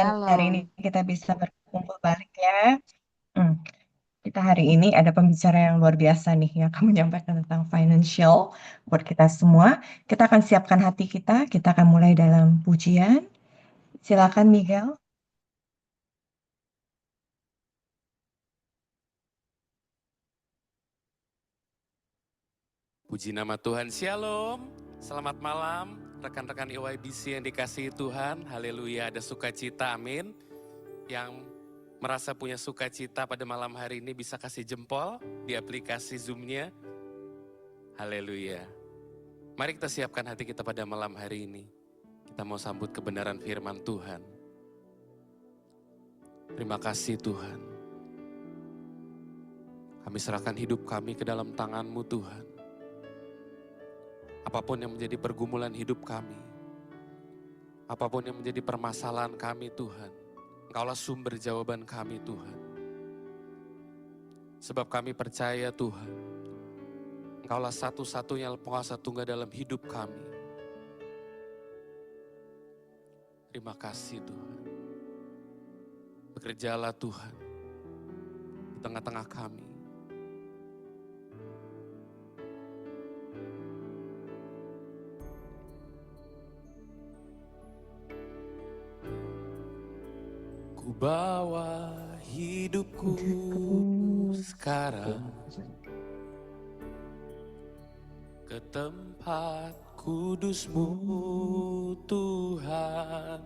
senang hari ini Shalom. kita bisa berkumpul balik ya. Hmm, Kita hari ini ada pembicara yang luar biasa nih yang akan menyampaikan tentang financial buat kita semua. Kita akan siapkan hati kita akan mulai dalam pujian. Silakan Miguel. Puji nama Tuhan, Shalom. Selamat malam, rekan-rekan EYBC yang dikasihi Tuhan. Haleluya, ada sukacita, amin. Yang merasa punya sukacita pada malam hari ini bisa kasih jempol di aplikasi Zoom-nya. Haleluya. Mari kita siapkan hati kita pada malam hari ini. Kita mau sambut kebenaran firman Tuhan. Terima kasih Tuhan. Kami serahkan hidup kami ke dalam tangan-Mu Tuhan. Apapun yang menjadi pergumulan hidup kami, apapun yang menjadi permasalahan kami Tuhan, Engkaulah sumber jawaban kami Tuhan. Sebab kami percaya Tuhan, Engkaulah satu-satunya penguasa tunggal dalam hidup kami. Terima kasih Tuhan. Bekerjalah Tuhan di tengah-tengah kami. Ku bawa hidupku sekarang ke tempat kudus-Mu Tuhan.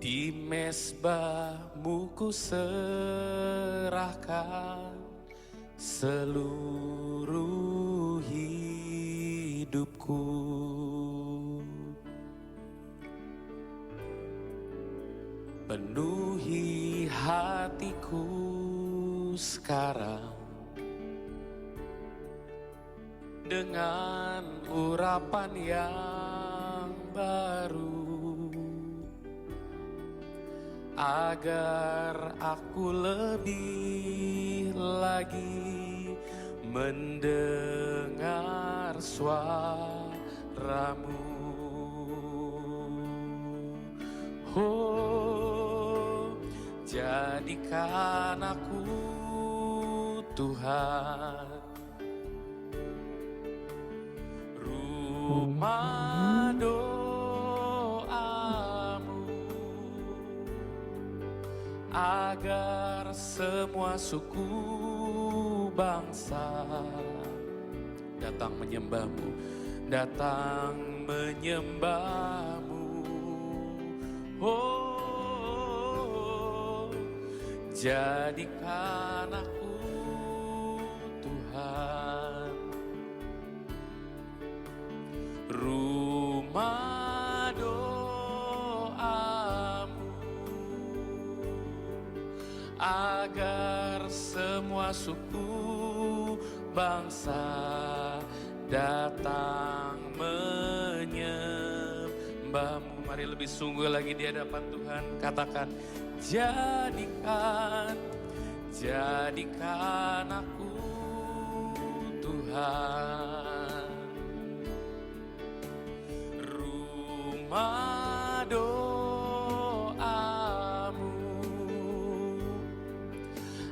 Di mezbah-Mu ku serahkan seluruh hidupku. Penuhi hatiku sekarang dengan urapan yang baru, agar aku lebih lagi mendengar suara-Mu. Oh, jadikan aku Tuhan rumah doa-Mu, agar semua suku bangsa datang menyembah-Mu, datang menyembah-Mu. Oh, jadikan aku Tuhan rumah doa-Mu, agar semua suku bangsa datang menyembah-Mu. Mari lebih sungguh lagi di hadapan Tuhan, katakan, jadikan aku Tuhan rumah doa-Mu,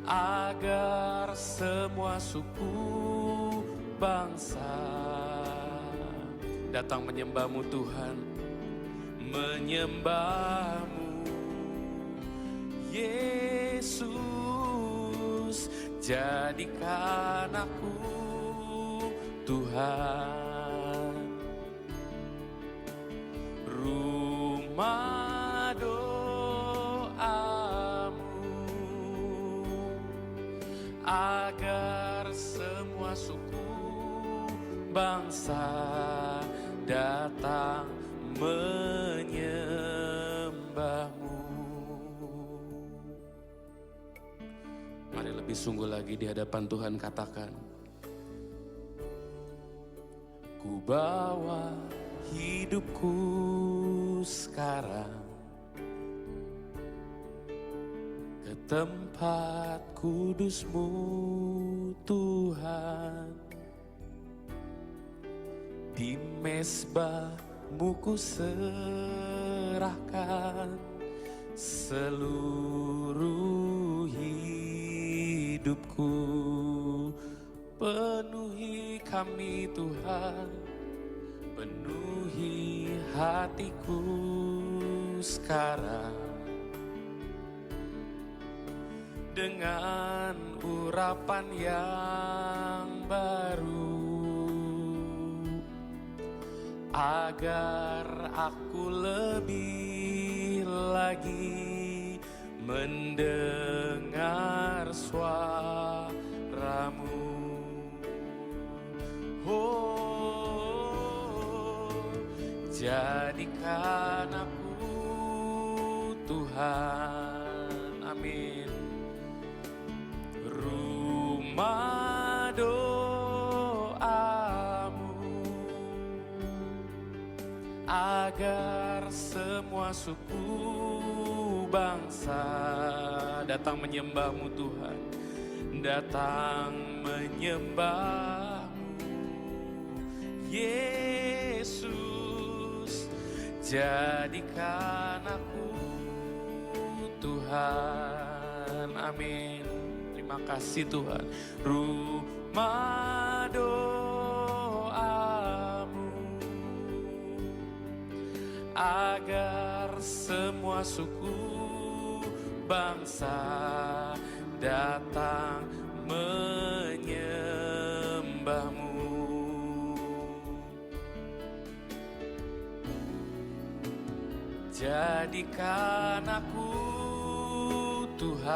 agar semua suku bangsa datang menyembah-Mu Tuhan, menyembah-Mu Yesus. Jadikan aku Tuhan rumah doa-Mu, agar semua suku bangsa datang menyembah-Mu. Mari lebih sungguh lagi di hadapan Tuhan, katakan, ku bawa hidupku sekarang ke tempat kudus-Mu Tuhan. Di mezbah ku serahkan seluruh hidupku. Penuhi kami Tuhan, penuhi hatiku sekarang dengan urapan yang baru, agar aku lebih lagi mendengar suaramu. Oh, jadikan aku Tuhan, amin, rumah doamu, agar semua suku bangsa datang menyembahmu Tuhan, datang menyembahmu Yesus. Jadikan aku Tuhan, amin. Terima kasih Tuhan. Rumah doamu, agar semua suku bangsa datang menyembahmu. Jadikan aku Tuhan,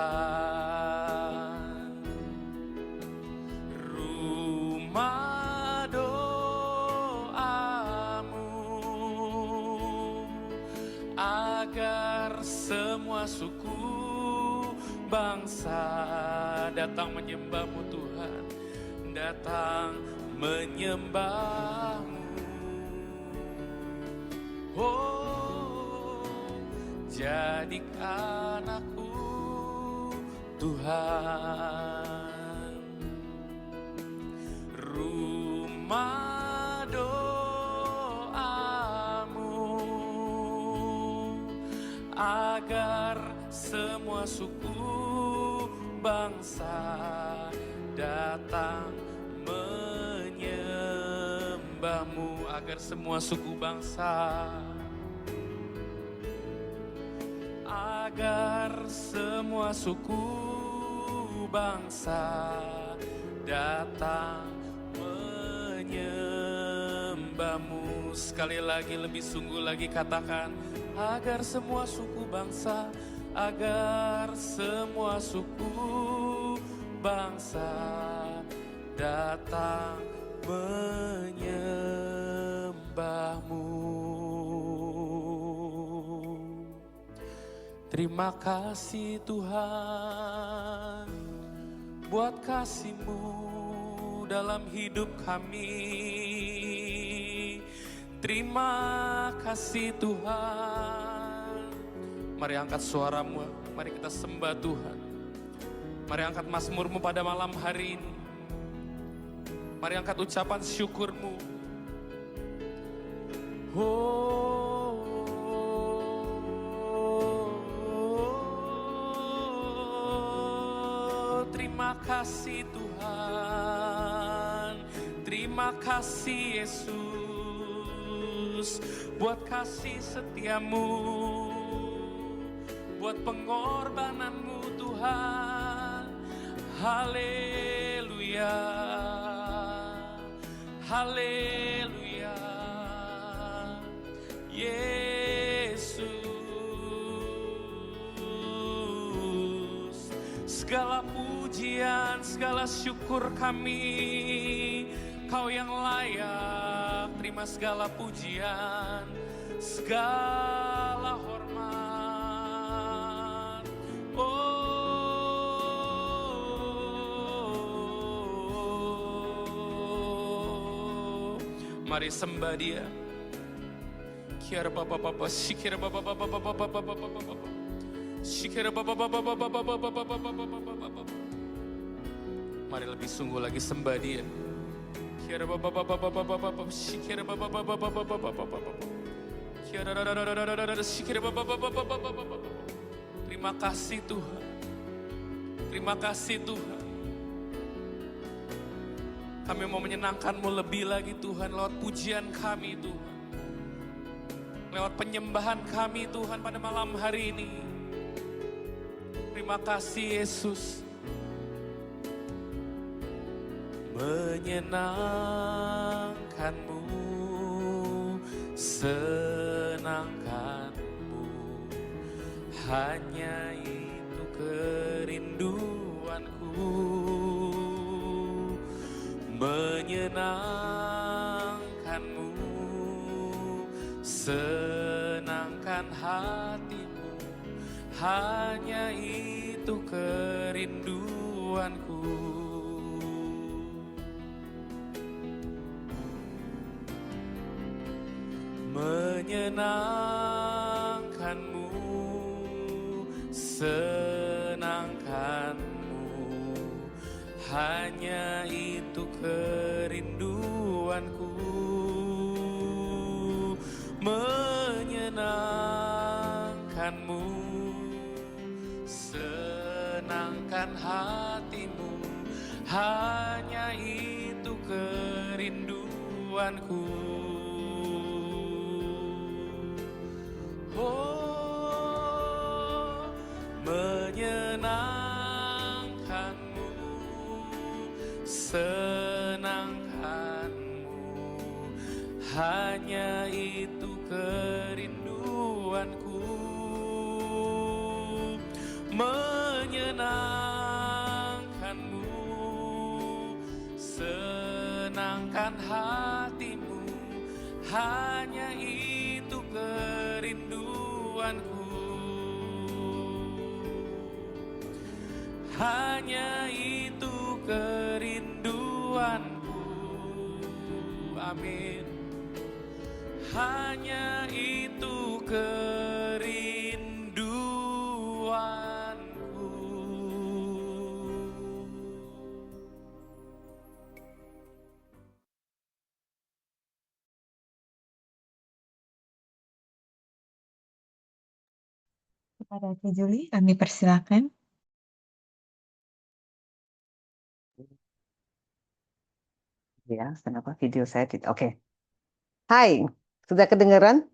rumah doamu, agar semua suku bangsa datang menyembahmu Tuhan, datang menyembahmu. Oh, jadikan aku Tuhan, rumah doamu, agar semua suku bangsa datang menyembahmu, agar semua suku bangsa, agar semua suku bangsa datang menyembahmu. Sekali lagi, lebih sungguh lagi katakan, agar semua suku bangsa, agar semua suku bangsa datang menyembahmu. Terima kasih Tuhan buat kasih-Mu dalam hidup kami. Terima kasih Tuhan. Mari angkat suaramu, mari kita sembah Tuhan. Mari angkat mazmur-Mu pada malam hari ini. Mari angkat ucapan syukur-Mu. Terima kasih Tuhan, terima kasih Yesus, buat kasih setiamu, buat pengorbananmu Tuhan. Haleluya, haleluya, Yesus. Segala pujian, segala syukur kami, Kau yang layak terima segala pujian, segala hormat. Oh, mari sembah Dia. Kiara papa papa, shikira papa papa papa papa papa papa. Shikira papa papa papa papa papa papa. Mari lebih sungguh lagi sembah Dia. Kiara papa papa papa papa, shikira papa papa papa papa papa. Terima kasih Tuhan. Terima kasih Tuhan. Kami mau menyenangkan-Mu lebih lagi Tuhan lewat pujian kami Tuhan. Lewat penyembahan kami Tuhan pada malam hari ini. Terima kasih Yesus. Menyenangkan-Mu, senangkan-Mu, hanya itu kerinduanku. Menyenangkan-Mu, senangkan hatimu, hanya itu kerinduanku. Menyenangkan-Mu, senangkan-Mu, hanya itu kerinduanku. Menyenangkan-Mu, senangkan hatimu, hanya itu kerinduanku. Oh, menyenangkan-Mu, senangkan-Mu, hanya itu kerinduanku. Menyenangkan-Mu, senangkan hatimu, hanya itu kerinduanku. Hanya itu kerinduanku. Amin. Hanya itu kerinduanku. Kepada Kak Juli, kami persilakan. Ya, kenapa video saya tidak? Oke. Hai, sudah kedengeran?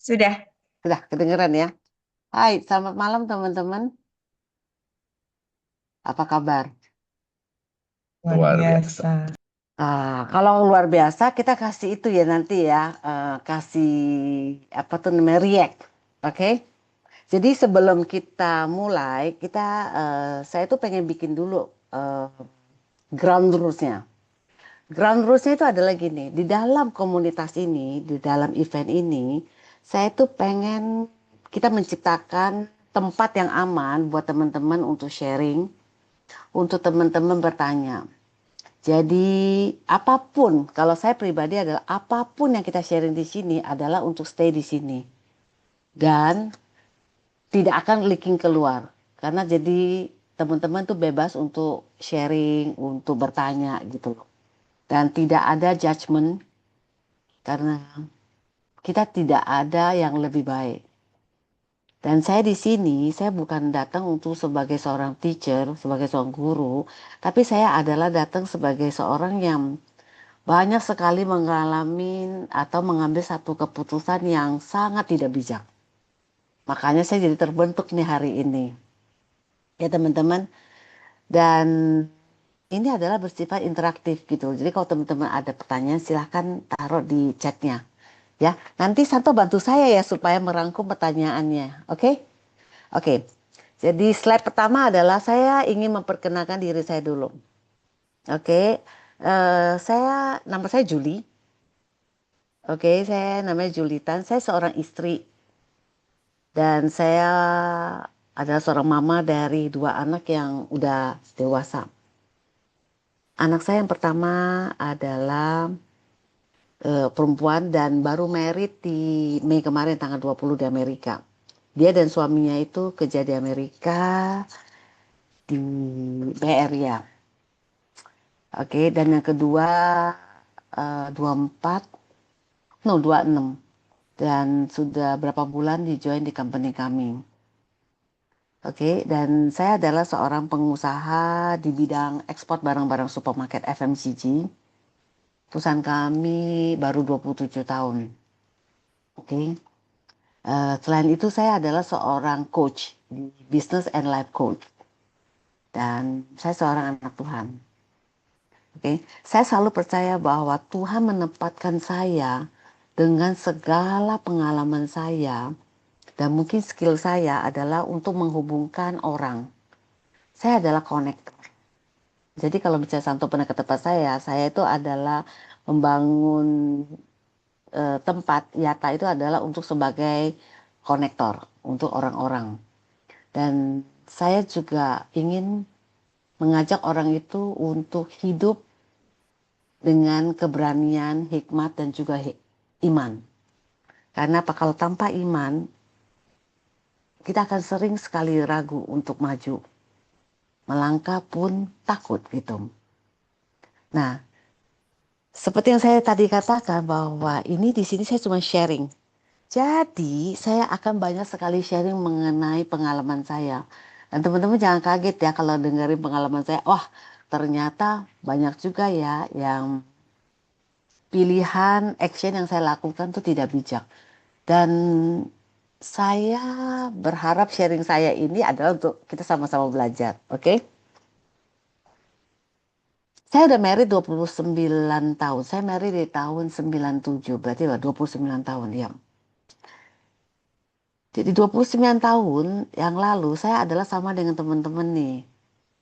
Sudah. Sudah kedengeran ya? Hai, selamat malam teman-teman. Apa kabar? Luar biasa. Kalau luar biasa kita kasih itu ya nanti ya, kasih apa tuh namanya react, oke? Jadi sebelum kita mulai, saya tuh pengen bikin dulu ground rules-nya. Ground rules-nya itu adalah gini, di dalam komunitas ini, di dalam event ini, saya tuh pengen kita menciptakan tempat yang aman buat teman-teman untuk sharing, untuk teman-teman bertanya. Jadi apapun, kalau saya pribadi adalah apapun yang kita sharing di sini adalah untuk stay di sini. Dan tidak akan leaking keluar. Karena jadi teman-teman tuh bebas untuk sharing, untuk bertanya gitu loh. Dan tidak ada judgement karena kita tidak ada yang lebih baik. Dan saya di sini, saya bukan datang untuk sebagai seorang teacher, sebagai seorang guru, tapi saya adalah datang sebagai seorang yang banyak sekali mengalami atau mengambil satu keputusan yang sangat tidak bijak. Makanya saya jadi terbentuk nih hari ini. Ya teman-teman. Dan ini adalah bersifat interaktif gitu. Jadi kalau teman-teman ada pertanyaan silahkan taruh di chatnya. Ya, nanti Santo bantu saya ya supaya merangkum pertanyaannya. Oke? Oke. Jadi slide pertama adalah saya ingin memperkenalkan diri saya dulu. Oke. Nama saya Julie. Oke, saya namanya Julitan. Saya seorang istri. Dan saya adalah seorang mama dari 2 anak yang udah dewasa. Anak saya yang pertama adalah perempuan dan baru married di Mei kemarin tanggal 20 di Amerika. Dia dan suaminya itu kerja di Amerika di Bay Area. Oke, dan yang kedua 24 No, 26. Dan sudah berapa bulan di join di company kami. Oke, dan saya adalah seorang pengusaha di bidang ekspor barang-barang supermarket FMCG. Perusahaan kami baru 27 tahun. Oke. Selain itu saya adalah seorang coach di business and life coach. Dan saya seorang anak Tuhan. Oke, saya selalu percaya bahwa Tuhan menempatkan saya dengan segala pengalaman saya dan mungkin skill saya adalah untuk menghubungkan orang. Saya adalah connector. Jadi kalau bicara Santo pernah ke tempat saya itu adalah membangun tempat Yata itu adalah untuk sebagai konektor untuk orang-orang. Dan saya juga ingin mengajak orang itu untuk hidup dengan keberanian, hikmat, dan juga iman. Karena apa? Kalau tanpa iman, kita akan sering sekali ragu untuk maju. Melangkah pun takut gitu. Nah, seperti yang saya tadi katakan bahwa ini di sini saya cuma sharing. Jadi, saya akan banyak sekali sharing mengenai pengalaman saya. Dan teman-teman jangan kaget ya kalau dengerin pengalaman saya. Wah, ternyata banyak juga ya yang pilihan action yang saya lakukan tuh tidak bijak. Dan saya berharap sharing saya ini adalah untuk kita sama-sama belajar. Oke? Saya udah married 29 tahun. Saya married di tahun 97. Berarti 29 tahun ya. Jadi 29 tahun yang lalu saya adalah sama dengan teman-teman nih.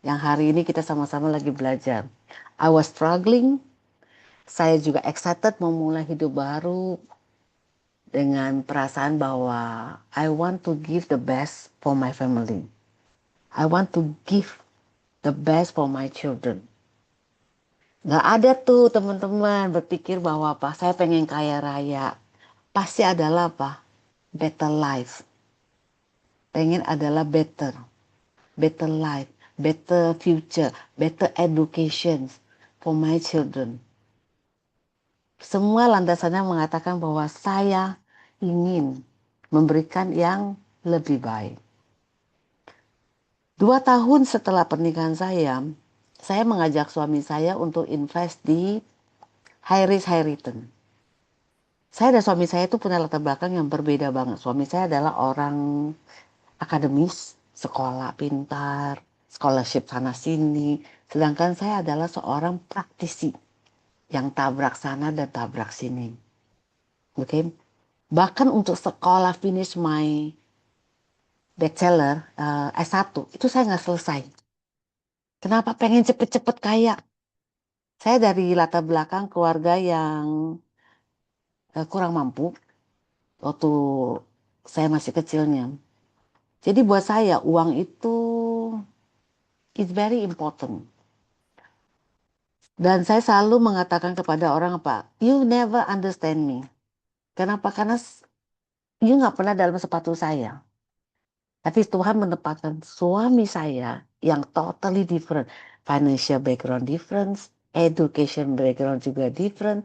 Yang hari ini kita sama-sama lagi belajar. I was struggling. Saya juga excited memulai hidup baru dengan perasaan bahwa I want to give the best for my family. I want to give the best for my children. Gak ada tuh teman-teman berpikir bahwa apa, saya pengen kaya raya. Pasti adalah apa? Better life. Pengen adalah better. Better life. Better future. Better education for my children. Semua landasannya mengatakan bahwa saya ingin memberikan yang lebih baik. 2 tahun setelah pernikahan saya mengajak suami saya untuk invest di high risk high return. Saya dan suami saya itu punya latar belakang yang berbeda banget. Suami saya adalah orang akademis, sekolah pintar, scholarship sana sini. Sedangkan saya adalah seorang praktisi yang tabrak sana dan tabrak sini. Oke, bahkan untuk sekolah finish my bachelor S1 itu saya nggak selesai. Kenapa? Pengen cepet-cepet kaya. Saya dari latar belakang keluarga yang kurang mampu waktu saya masih kecilnya. Jadi buat saya uang itu is very important. Dan saya selalu mengatakan kepada orang apa, you never understand me. Kenapa? Karena you nggak pernah dalam sepatu saya. Tapi Tuhan menempatkan suami saya yang totally different. Financial background different, education background juga different.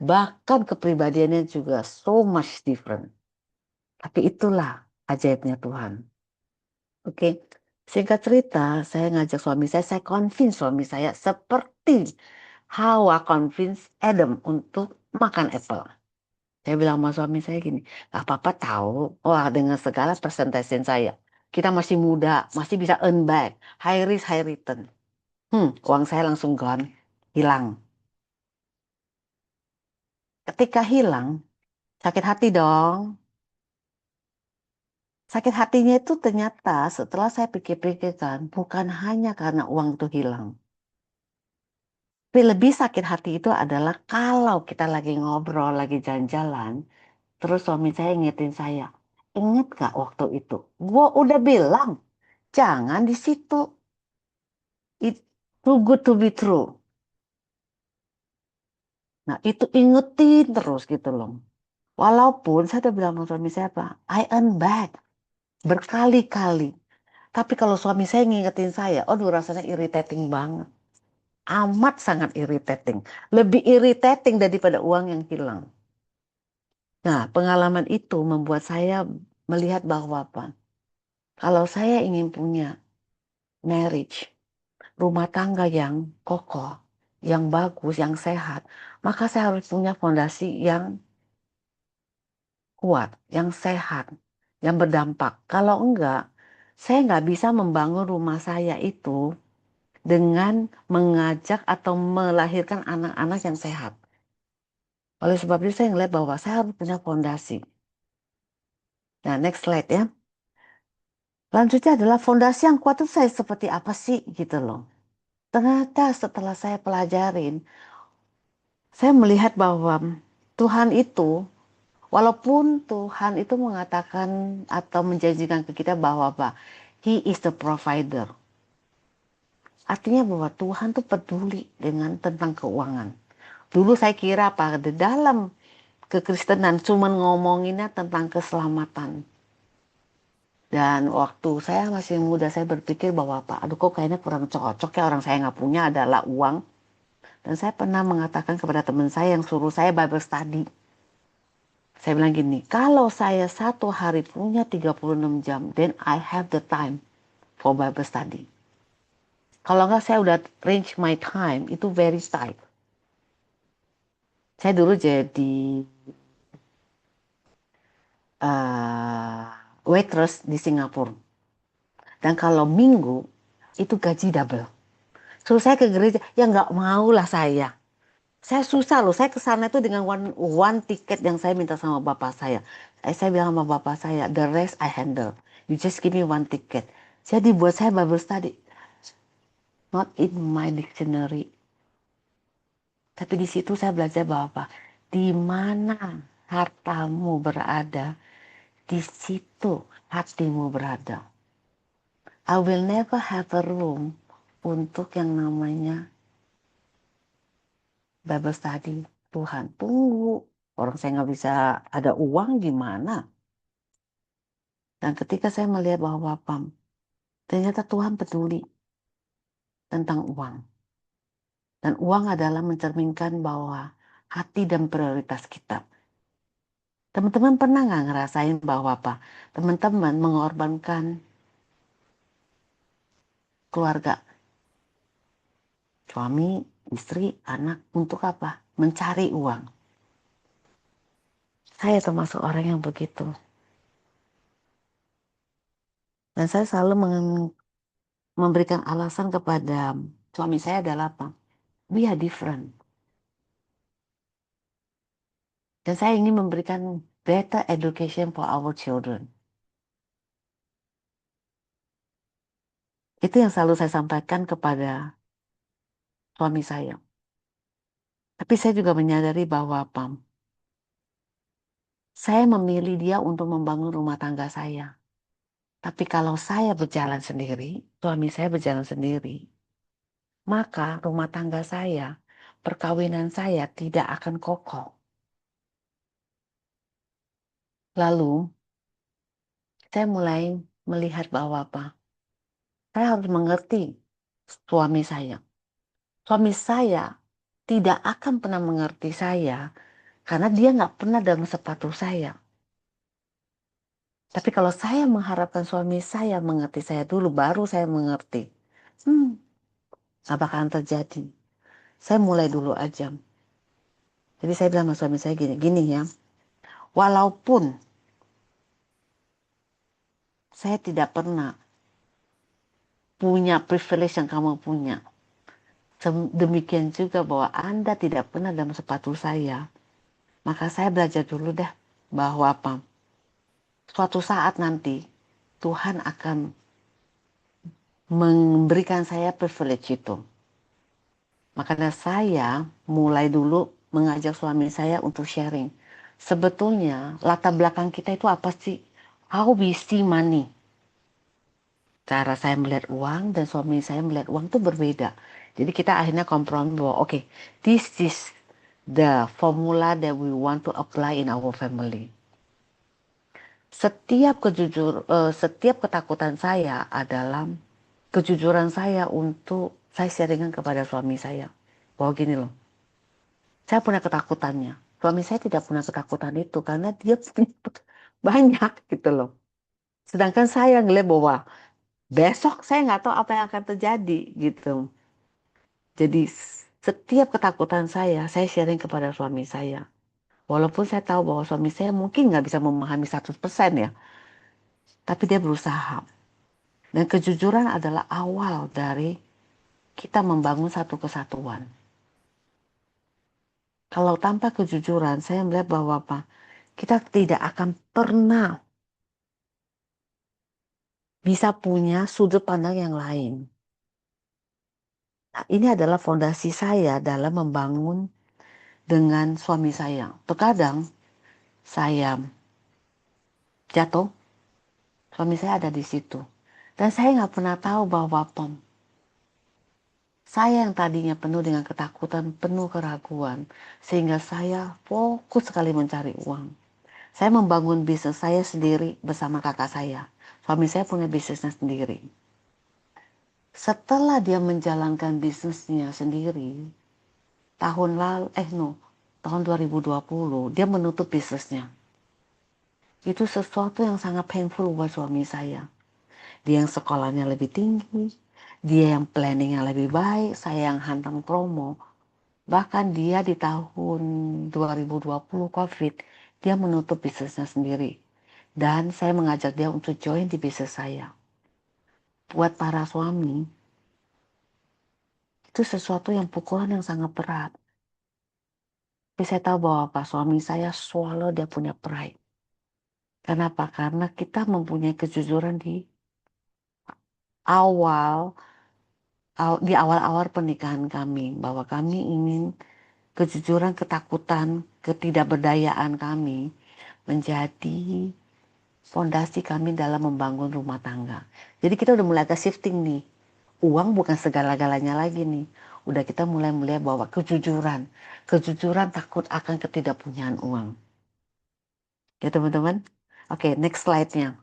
Bahkan kepribadiannya juga so much different. Tapi itulah ajaibnya Tuhan. Oke, singkat cerita, saya ngajak suami saya convince suami saya seperti Hawa convince Adam untuk makan apple. Saya bilang sama suami saya gini, gak apa-apa tahu, wah dengan segala persentase saya, kita masih muda, masih bisa earn back, high risk, high return. Uang saya langsung gone, hilang. Ketika hilang, sakit hati dong. Sakit hatinya itu ternyata setelah saya pikir-pikirkan, bukan hanya karena uang itu hilang. Tapi lebih sakit hati itu adalah kalau kita lagi ngobrol, lagi jalan-jalan, terus suami saya ingetin saya, inget gak waktu itu? Gua udah bilang, jangan di situ. It's too good to be true. Nah itu ingetin terus gitu loh. Walaupun saya udah bilang sama suami saya apa, I earn back berkali-kali. Tapi kalau suami saya ngingetin saya, aduh rasanya irritating banget. Amat sangat irritating. Lebih irritating daripada uang yang hilang. Nah, pengalaman itu membuat saya melihat bahwa apa? Kalau saya ingin punya marriage, rumah tangga yang kokoh, yang bagus, yang sehat, maka saya harus punya fondasi yang kuat, yang sehat, yang berdampak. Kalau enggak, saya nggak bisa membangun rumah saya itu dengan mengajak atau melahirkan anak-anak yang sehat. Oleh sebab itu saya ngeliat bahwa saya harus punya fondasi. Nah, next slide ya. Lanjutnya adalah fondasi yang kuat itu saya seperti apa sih gitu loh. Ternyata setelah saya pelajarin, saya melihat bahwa Tuhan itu, walaupun Tuhan itu mengatakan atau menjanjikan ke kita bahwa apa, He is the provider. Artinya bahwa Tuhan tuh peduli dengan tentang keuangan. Dulu saya kira apa, di dalam kekristenan cuma ngomonginnya tentang keselamatan. Dan waktu saya masih muda, saya berpikir bahwa apa, aduh kok kayaknya kurang cocok ya, orang saya nggak punya adalah uang. Dan saya pernah mengatakan kepada teman saya yang suruh saya Bible study. Saya bilang gini, kalau saya satu hari punya 36 jam, then I have the time for Bible study. Kalau nggak saya udah range my time, itu very tight. Saya dulu jadi uh, waitress di Singapura. Dan kalau minggu, itu gaji double. Suruh saya ke gereja, ya nggak mau lah saya. Saya susah loh, saya ke sana itu dengan one tiket yang saya minta sama bapak saya. Saya bilang sama bapak saya, the rest I handle. You just give me one ticket. Jadi buat saya Bible study, not in my dictionary. Tapi di situ saya belajar bahwa apa? Di mana hartamu berada, di situ hatimu berada. I will never have a room untuk yang namanya Bible study. Tuhan tunggu. Orang saya nggak bisa ada uang gimana? Dan ketika saya melihat bahwa ternyata Tuhan peduli tentang uang. Dan uang adalah mencerminkan bahwa hati dan prioritas kita. Teman-teman pernah nggak ngerasain bahwa teman-teman mengorbankan keluarga, suami, istri, anak untuk apa? Mencari uang. Saya termasuk orang yang begitu. Dan saya selalu memberikan alasan kepada suami saya adalah apa? We are different. Dan saya ingin memberikan better education for our children. Itu yang selalu saya sampaikan kepada suami saya. Tapi saya juga menyadari bahwa saya memilih dia untuk membangun rumah tangga saya. Tapi kalau saya berjalan sendiri, suami saya berjalan sendiri, maka rumah tangga saya, perkawinan saya tidak akan kokoh. Lalu, saya mulai melihat bahwa saya harus mengerti suami saya. Suami saya tidak akan pernah mengerti saya karena dia nggak pernah dalam sepatu saya. Tapi kalau saya mengharapkan suami saya mengerti saya dulu, baru saya mengerti. Nggak bakalan terjadi. Saya mulai dulu aja. Jadi saya bilang sama suami saya gini, gini ya. Walaupun saya tidak pernah punya privilege yang kamu punya. Demikian juga bahwa Anda tidak pernah dalam sepatu saya. Maka saya belajar dulu deh bahwa suatu saat nanti Tuhan akan memberikan saya privilege itu. Makanya saya mulai dulu mengajak suami saya untuk sharing. Sebetulnya latar belakang kita itu apa sih? How we see money. Cara saya melihat uang dan suami saya melihat uang itu berbeda. Jadi kita akhirnya kompromi bahwa okay, this is the formula that we want to apply in our family. Setiap ketakutan saya adalah kejujuran saya untuk saya sharingkan kepada suami saya. Bahwa gini loh, saya punya ketakutannya. Suami saya tidak punya ketakutan itu karena dia punya banyak gitu loh. Sedangkan saya ngeliat bahwa besok saya nggak tahu apa yang akan terjadi gitu. Jadi setiap ketakutan saya sharing kepada suami saya. Walaupun saya tahu bahwa suami saya mungkin nggak bisa memahami 100% ya, tapi dia berusaha. Dan kejujuran adalah awal dari kita membangun satu kesatuan. Kalau tanpa kejujuran, saya melihat bahwa apa? Kita tidak akan pernah bisa punya sudut pandang yang lain. Nah, ini adalah fondasi saya dalam membangun dengan suami saya. Terkadang saya jatuh, suami saya ada di situ. Dan saya nggak pernah tahu bahwa saya yang tadinya penuh dengan ketakutan, penuh keraguan. Sehingga saya fokus sekali mencari uang. Saya membangun bisnis saya sendiri bersama kakak saya. Suami saya punya bisnisnya sendiri. Setelah dia menjalankan bisnisnya sendiri, tahun 2020, dia menutup bisnisnya. Itu sesuatu yang sangat painful buat suami saya. Dia yang sekolahnya lebih tinggi, dia yang planningnya lebih baik, saya yang hantam promo. Bahkan dia di tahun 2020 COVID, dia menutup bisnisnya sendiri. Dan saya mengajak dia untuk join di bisnis saya. Buat para suami, itu sesuatu yang pukulan yang sangat berat. Tapi saya tahu bahwa Pak suami saya swallow dia punya pride. Kenapa? Karena kita mempunyai kejujuran awal, di awal-awal pernikahan kami. Bahwa kami ingin kejujuran, ketakutan, ketidakberdayaan kami menjadi fondasi kami dalam membangun rumah tangga. Jadi kita udah mulai agak shifting nih. Uang bukan segala-galanya lagi nih. Udah kita mulai melihat bahwa kejujuran. Kejujuran takut akan ketidakpunyaan uang. Ya teman-teman. Oke, next slide-nya.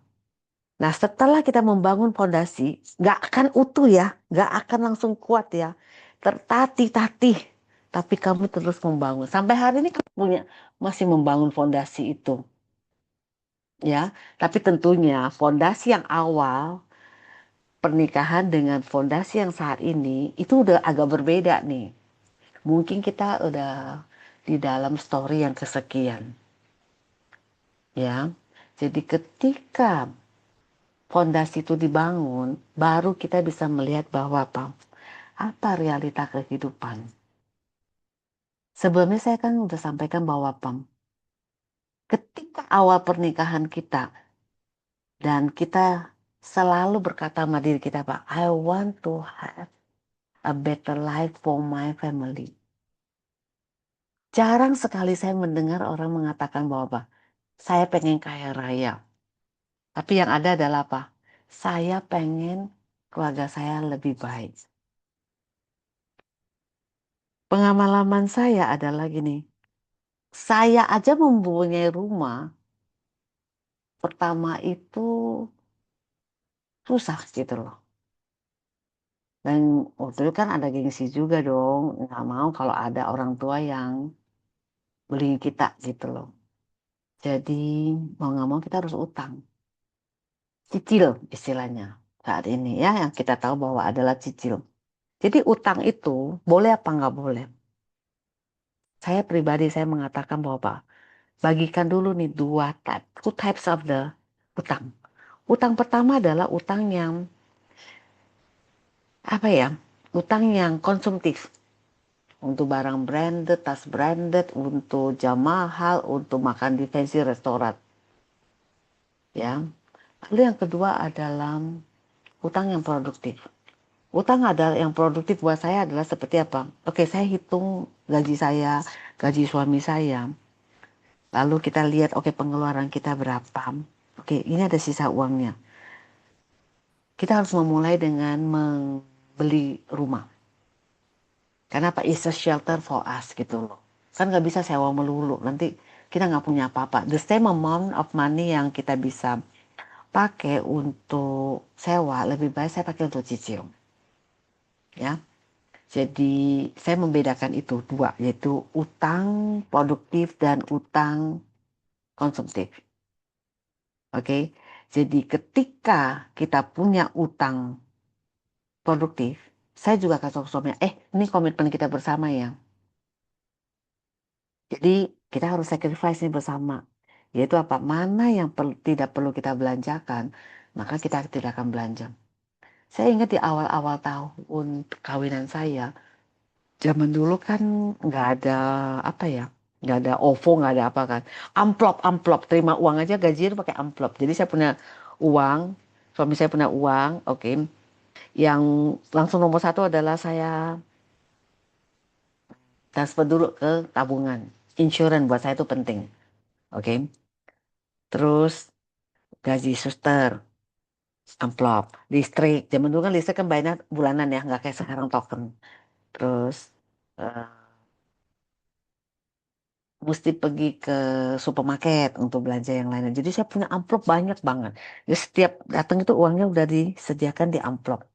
Nah setelah kita membangun fondasi, gak akan utuh ya. Gak akan langsung kuat ya. Tertatih-tatih. Tapi kami terus membangun. Sampai hari ini kami masih membangun fondasi itu. Ya, tapi tentunya fondasi yang awal pernikahan dengan fondasi yang saat ini itu udah agak berbeda nih. Mungkin kita udah di dalam story yang kesekian. Ya. Jadi ketika fondasi itu dibangun, baru kita bisa melihat bahwa apa realita kehidupan. Sebelumnya saya kan udah sampaikan bahwa ketika awal pernikahan kita dan kita selalu berkata sama diri kita, I want to have a better life for my family. Jarang sekali saya mendengar orang mengatakan bahwa saya pengen kaya raya. Tapi yang ada adalah saya pengen keluarga saya lebih baik. Pengalaman saya adalah gini. Saya aja mempunyai rumah. Pertama itu susah gitu loh. Dan waktu itu kan ada gengsi juga dong. Nggak mau kalau ada orang tua yang beliin kita gitu loh. Jadi mau nggak mau kita harus utang. Cicil istilahnya saat ini ya. Yang kita tahu bahwa adalah cicil. Jadi utang itu boleh apa nggak boleh? Saya pribadi saya mengatakan bahwa bagikan dulu nih two types of the utang. Utang pertama adalah utang yang utang yang konsumtif. Untuk barang branded, tas branded, untuk jam mahal, untuk makan di fancy restoran. Ya. Lalu yang kedua adalah utang yang produktif. Utang adalah yang produktif buat saya adalah seperti apa? Oke, saya hitung gaji saya, gaji suami saya. Lalu kita lihat, oke pengeluaran kita berapa. Oke, ini ada sisa uangnya. Kita harus memulai dengan membeli rumah. Karena is a shelter for us gitu loh. Kan nggak bisa sewa melulu. Nanti kita nggak punya apa-apa. The same amount of money yang kita bisa pakai untuk sewa, lebih baik saya pakai untuk cicil. Ya. Jadi saya membedakan itu dua, yaitu utang produktif dan utang konsumtif. Oke, jadi ketika kita punya utang produktif, saya juga kasih suaminya, ini komitmen kita bersama ya. Jadi kita harus sacrifice ini bersama. Yaitu apa? Mana yang tidak perlu kita belanjakan, maka kita tidak akan belanja. Saya ingat di awal-awal tahun kawinan saya, zaman dulu kan nggak ada apa ya, nggak ada OVO, nggak ada apa kan. Amplop, amplop, terima uang aja gaji itu pakai amplop. Jadi saya punya uang, suami saya punya uang, oke. Yang langsung nomor satu adalah saya transfer dulu ke tabungan. Insurance buat saya itu penting, oke. Terus gaji suster, amplop, listrik. Zaman dulu kan listrik kan bayarnya bulanan ya, nggak kayak sekarang token. Terus eh, mesti pergi ke supermarket untuk belanja yang lainnya. Jadi saya punya amplop banyak banget. Jadi setiap datang itu uangnya udah disediakan di amplop.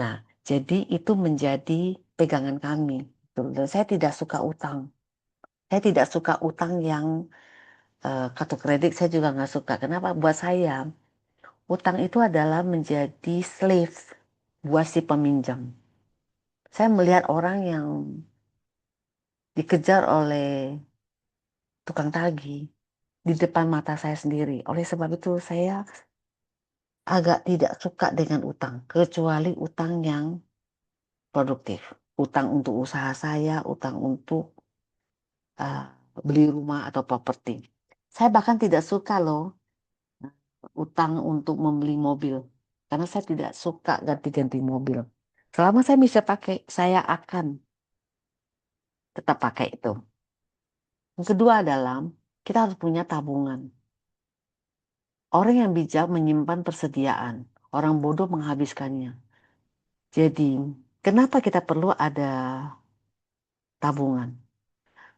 Nah, jadi itu menjadi pegangan kami. Dan saya tidak suka utang. Saya tidak suka utang yang kartu kredit saya juga nggak suka. Kenapa? Buat saya, utang itu adalah menjadi slave buat si peminjam. Saya melihat orang yang dikejar oleh tukang tagih di depan mata saya sendiri. Oleh sebab itu saya agak tidak suka dengan utang, kecuali utang yang produktif. Utang untuk usaha saya, utang untuk uh, beli rumah atau properti. Saya bahkan tidak suka loh utang untuk membeli mobil, karena saya tidak suka ganti-ganti mobil. Selama saya bisa pakai, saya akan tetap pakai itu. Yang kedua adalah kita harus punya tabungan. Orang yang bijak menyimpan persediaan, orang bodoh menghabiskannya. Jadi, kenapa kita perlu ada tabungan?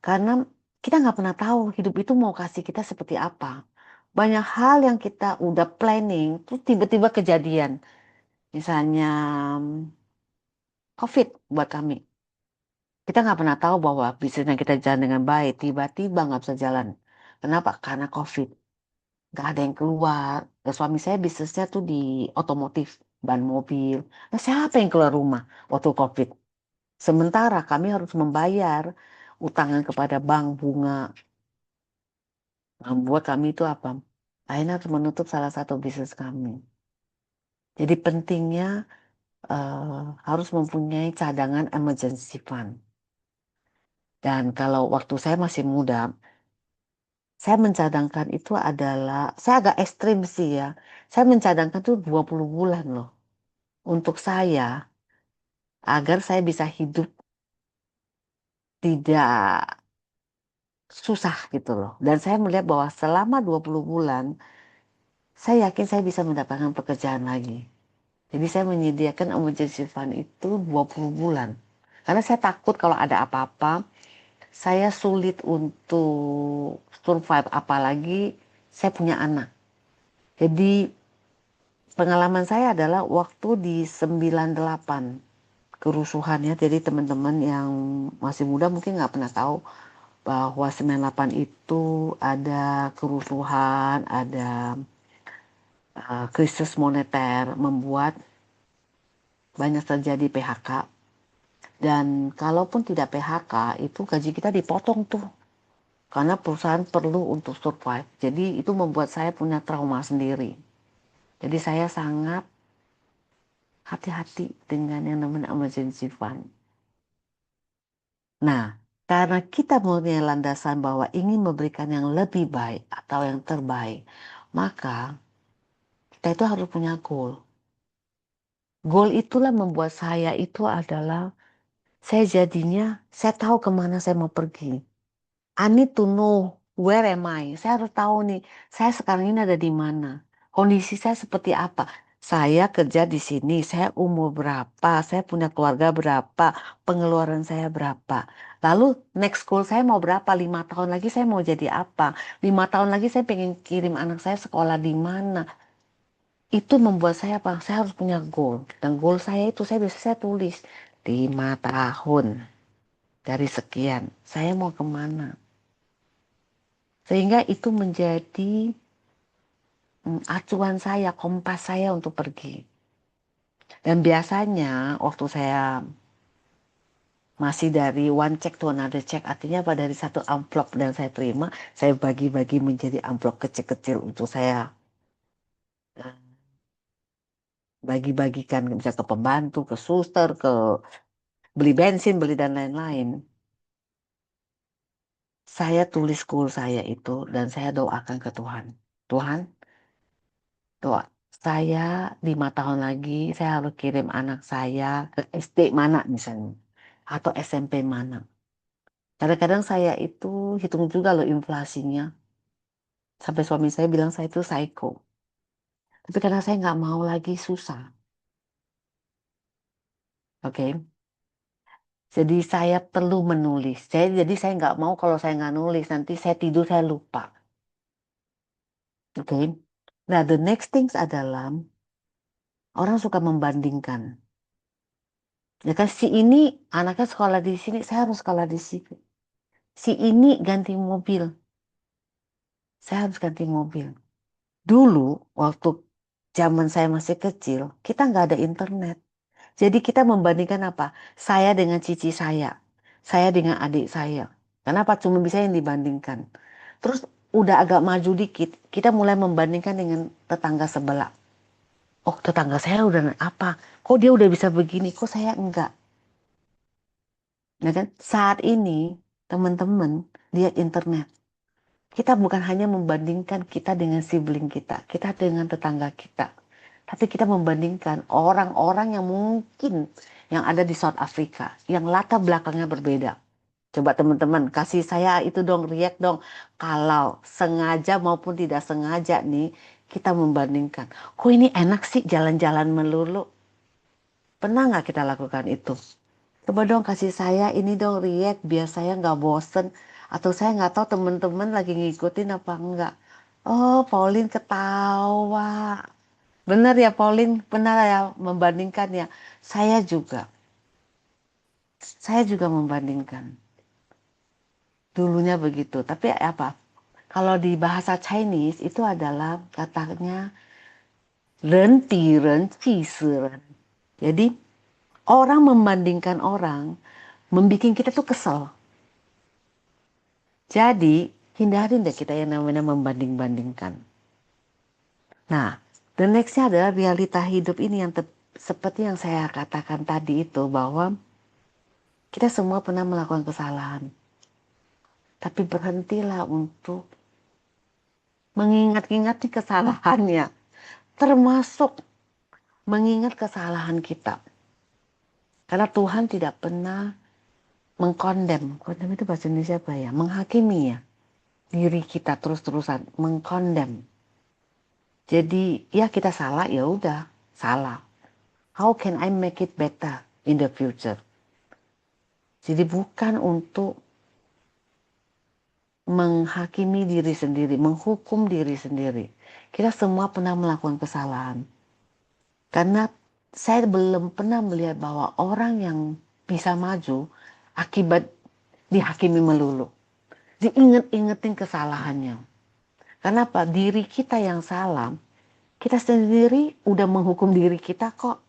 Karena kita nggak pernah tahu hidup itu mau kasih kita seperti apa. Banyak hal yang kita udah planning, terus tiba-tiba kejadian. Misalnya COVID buat kami. Kita nggak pernah tahu bahwa bisnis yang kita jalan dengan baik, tiba-tiba nggak bisa jalan. Kenapa? Karena COVID. Nggak ada yang keluar. Dan suami saya bisnisnya tuh di otomotif, ban mobil. Nah, siapa yang keluar rumah waktu COVID? Sementara kami harus membayar utangan kepada bank bunga. Membuat kami itu apa? Akhirnya harus menutup salah satu bisnis kami. Jadi pentingnya harus mempunyai cadangan emergency fund. Dan kalau waktu saya masih muda, saya mencadangkan itu adalah, saya agak ekstrim sih ya. Saya mencadangkan itu 20 bulan loh. Untuk saya, agar saya bisa hidup tidak susah gitu loh. Dan saya melihat bahwa selama 20 bulan, saya yakin saya bisa mendapatkan pekerjaan lagi. Jadi saya menyediakan emergency fund itu 20 bulan. Karena saya takut kalau ada apa-apa, saya sulit untuk survive. Apalagi saya punya anak. Jadi pengalaman saya adalah waktu di 98 kerusuhannya. Jadi teman-teman yang masih muda mungkin nggak pernah tahu bahwa 98 itu ada kerusuhan, ada krisis moneter, membuat banyak terjadi PHK. Dan kalaupun tidak PHK, itu gaji kita dipotong tuh. Karena perusahaan perlu untuk survive. Jadi itu membuat saya punya trauma sendiri. Jadi saya sangat hati-hati dengan yang namanya emergency fund. Nah, karena kita mempunyai landasan bahwa ingin memberikan yang lebih baik atau yang terbaik, maka kita itu harus punya goal. Goal itulah membuat saya itu adalah, saya jadinya, saya tahu kemana saya mau pergi. I need to know where am I. Saya harus tahu nih, saya sekarang ini ada di mana. Kondisi saya seperti apa. Saya kerja di sini, saya umur berapa, saya punya keluarga berapa, pengeluaran saya berapa. Lalu next goal saya mau berapa, 5 tahun lagi saya mau jadi apa. 5 tahun lagi saya pengen kirim anak saya sekolah di mana. Itu membuat saya apa, saya harus punya goal. Dan goal saya itu saya biasa saya tulis. 5 tahun dari sekian, saya mau kemana? Sehingga itu menjadi acuan saya, kompas saya untuk pergi. Dan biasanya waktu saya masih dari one check to another check, artinya apa, dari satu amplop dan saya terima, saya bagi-bagi menjadi amplop kecil-kecil untuk saya bagi-bagikan, bisa ke pembantu, ke suster, ke beli bensin, beli dan lain-lain. Saya tulis goal saya itu dan saya doakan ke Tuhan. Tuhan, doa saya 5 tahun lagi saya harus kirim anak saya ke SD mana misalnya, atau SMP mana. Kadang-kadang saya itu hitung juga loh inflasinya. Sampai suami saya bilang saya itu psycho. Tapi karena saya nggak mau lagi susah, oke? Jadi saya perlu menulis. Jadi saya nggak mau kalau saya nggak nulis nanti saya tidur saya lupa, oke? Nah, the next things adalah orang suka membandingkan. Ya kan, si ini anaknya sekolah di sini, saya harus sekolah di sini. Si ini ganti mobil, saya harus ganti mobil. Dulu waktu zaman saya masih kecil, kita nggak ada internet. Jadi kita membandingkan apa? Saya dengan cici saya dengan adik saya. Kenapa cuma bisa yang dibandingkan? Terus udah agak maju dikit, kita mulai membandingkan dengan tetangga sebelah. Oh, tetangga saya udah apa? Kok dia udah bisa begini? Kok saya enggak? Nah kan, saat ini teman-teman lihat internet. Kita bukan hanya membandingkan kita dengan sibling kita dengan tetangga kita. Tapi kita membandingkan orang-orang yang mungkin yang ada di South Africa, yang latar belakangnya berbeda. Coba teman-teman kasih saya itu dong, react dong. Kalau sengaja maupun tidak sengaja nih, kita membandingkan. Kok ini enak sih jalan-jalan melulu? Pernah nggak kita lakukan itu? Coba dong kasih saya ini dong react biar saya nggak bosen. Atau saya nggak tahu teman-teman lagi ngikutin apa enggak. Oh, Pauline ketawa. Benar ya Pauline, benar ya membandingkan ya. Saya juga. Saya juga membandingkan. Dulunya begitu. Tapi apa? Kalau di bahasa Chinese itu adalah katanya 人比人气死人. Jadi orang membandingkan orang membuat kita tuh kesel. Jadi hindarin deh kita yang namanya membanding-bandingkan. Nah, the nextnya adalah realita hidup ini yang seperti yang saya katakan tadi itu, bahwa kita semua pernah melakukan kesalahan. Tapi berhentilah untuk mengingat-ingat kesalahannya. Termasuk mengingat kesalahan kita. Karena Tuhan tidak pernah mengkondem. Kondem itu bahasa Indonesia apa ya? Menghakimi ya. Diri kita terus-terusan. Mengkondem. Jadi ya kita salah, ya udah salah. How can I make it better in the future? Jadi bukan untuk menghakimi diri sendiri, menghukum diri sendiri. Kita semua pernah melakukan kesalahan. Karena saya belum pernah melihat bahwa orang yang bisa maju akibat dihakimi melulu. Diinget-ingetin kesalahannya. Kenapa? Diri kita yang salah, kita sendiri udah menghukum diri kita kok.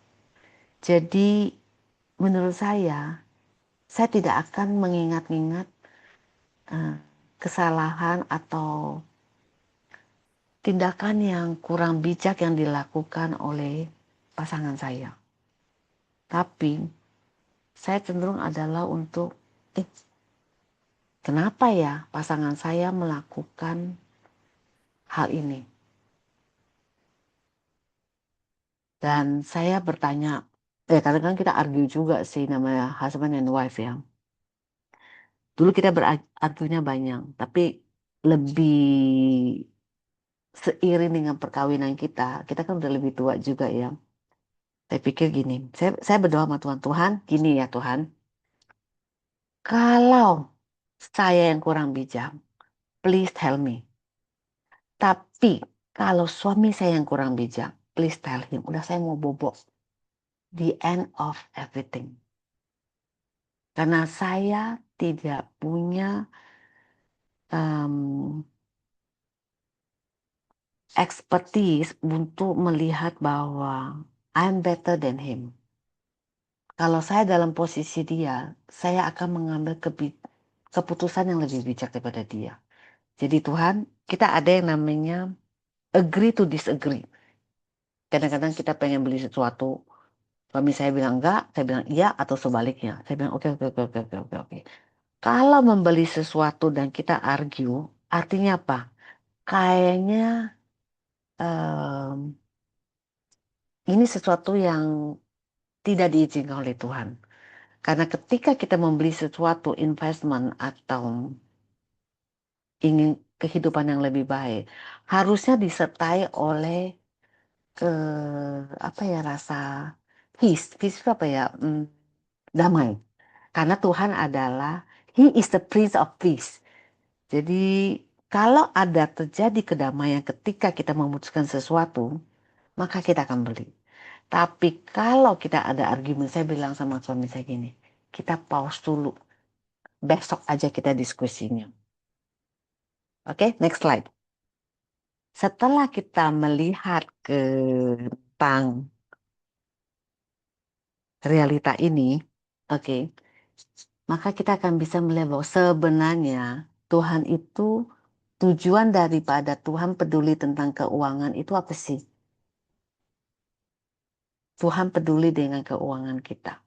Jadi menurut saya tidak akan mengingat-ingat kesalahan atau tindakan yang kurang bijak yang dilakukan oleh pasangan saya. Tapi saya cenderung adalah untuk kenapa ya pasangan saya melakukan hal ini? Dan saya bertanya, kadang-kadang kita argue juga sih, namanya husband and wife ya. Dulu kita berargunya banyak, tapi lebih seiring dengan perkawinan kita kan udah lebih tua juga ya. Saya pikir gini, saya berdoa sama Tuhan, Tuhan gini ya Tuhan, kalau saya yang kurang bijak, please tell me. Tapi kalau suami saya yang kurang bijak, please tell him. Udah saya mau bobok. The end of everything. Karena saya tidak punya expertise untuk melihat bahwa I'm better than him. Kalau saya dalam posisi dia, saya akan mengambil keputusan yang lebih bijak daripada dia. Jadi Tuhan, kita ada yang namanya agree to disagree. Kadang-kadang kita pengen beli sesuatu, suami saya bilang enggak, saya bilang iya, atau sebaliknya. Saya bilang oke, oke, oke, oke, oke, oke, oke. Kalau membeli sesuatu dan kita argue, artinya apa? Kayaknya em, ini sesuatu yang tidak diizinkan oleh Tuhan. Karena ketika kita membeli sesuatu investment atau ingin kehidupan yang lebih baik, harusnya disertai oleh ke apa ya rasa peace itu apa ya damai. Karena Tuhan adalah He is the Prince of Peace. Jadi kalau ada terjadi kedamaian ketika kita memutuskan sesuatu, maka kita akan beli. Tapi kalau kita ada argumen, saya bilang sama suami saya gini, kita pause dulu. Besok aja kita diskusinya. Oke, next slide. Setelah kita melihat ke tentang realita ini, oke, maka kita akan bisa melihat bahwa sebenarnya Tuhan itu tujuan daripada Tuhan peduli tentang keuangan itu apa sih? Tuhan peduli dengan keuangan kita.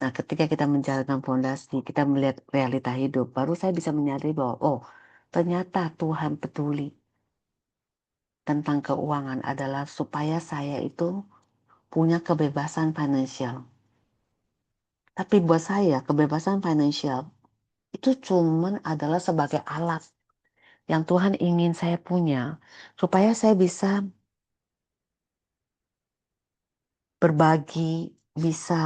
Nah, ketika kita menjalankan fondasi, kita melihat realita hidup, baru saya bisa menyadari bahwa, oh, ternyata Tuhan peduli tentang keuangan adalah supaya saya itu punya kebebasan finansial. Tapi buat saya, kebebasan finansial itu cuman adalah sebagai alat yang Tuhan ingin saya punya supaya saya bisa berbagi, bisa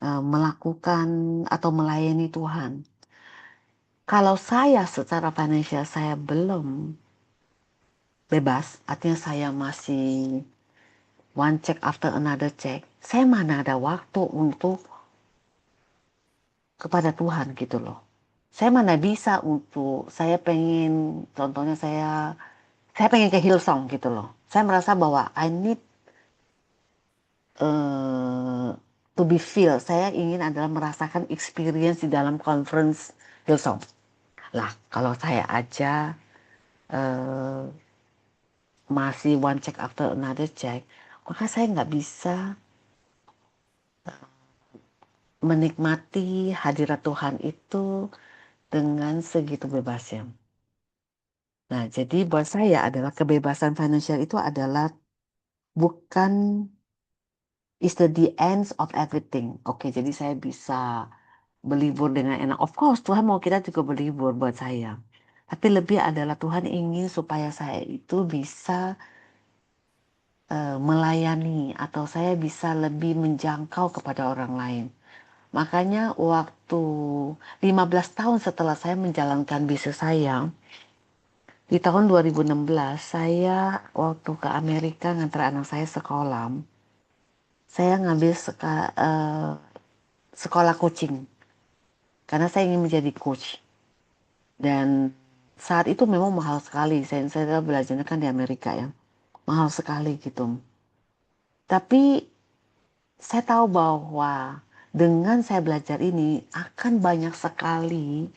melakukan atau melayani Tuhan. Kalau saya secara finansial saya belum bebas, artinya saya masih one check after another check, saya mana ada waktu untuk kepada Tuhan gitu loh. Saya mana bisa untuk, saya pengen, contohnya saya pengen ke Hillsong gitu loh. Saya merasa bahwa I need to be feel. Saya ingin adalah merasakan experience di dalam conference Hillsong. Lah, kalau saya aja uh, masih one check after another check, maka saya nggak bisa menikmati hadirat Tuhan itu dengan segitu bebasnya. Nah, jadi buat saya adalah kebebasan finansial itu adalah bukan is the ends of everything. Oke, jadi saya bisa berlibur dengan enak. Of course, Tuhan mau kita juga berlibur buat saya. Tapi lebih adalah Tuhan ingin supaya saya itu bisa melayani atau saya bisa lebih menjangkau kepada orang lain. Makanya waktu 15 tahun setelah saya menjalankan bisnis saya, di tahun 2016 saya waktu ke Amerika ngantar anak saya sekolah, saya ngambil sekolah coaching karena saya ingin menjadi coach. Dan saat itu memang mahal sekali. Saya belajarnya kan di Amerika ya, mahal sekali gitu. Tapi saya tahu bahwa dengan saya belajar ini akan banyak sekali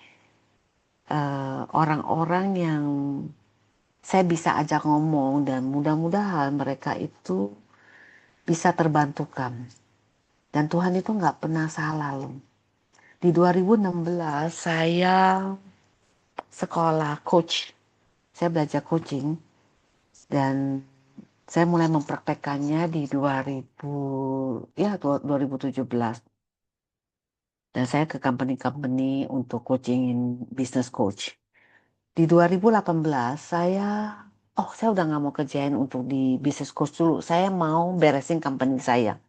orang-orang yang saya bisa ajak ngomong dan mudah-mudahan mereka itu bisa terbantukan. Dan Tuhan itu nggak pernah salah loh. Di 2016 saya sekolah coach. Saya belajar coaching dan saya mulai mempraktekannya di 2017. Dan saya ke company-company untuk coachingin business coach. Di 2018 saya udah nggak mau kerjain untuk di business coach dulu. Saya mau beresin company saya.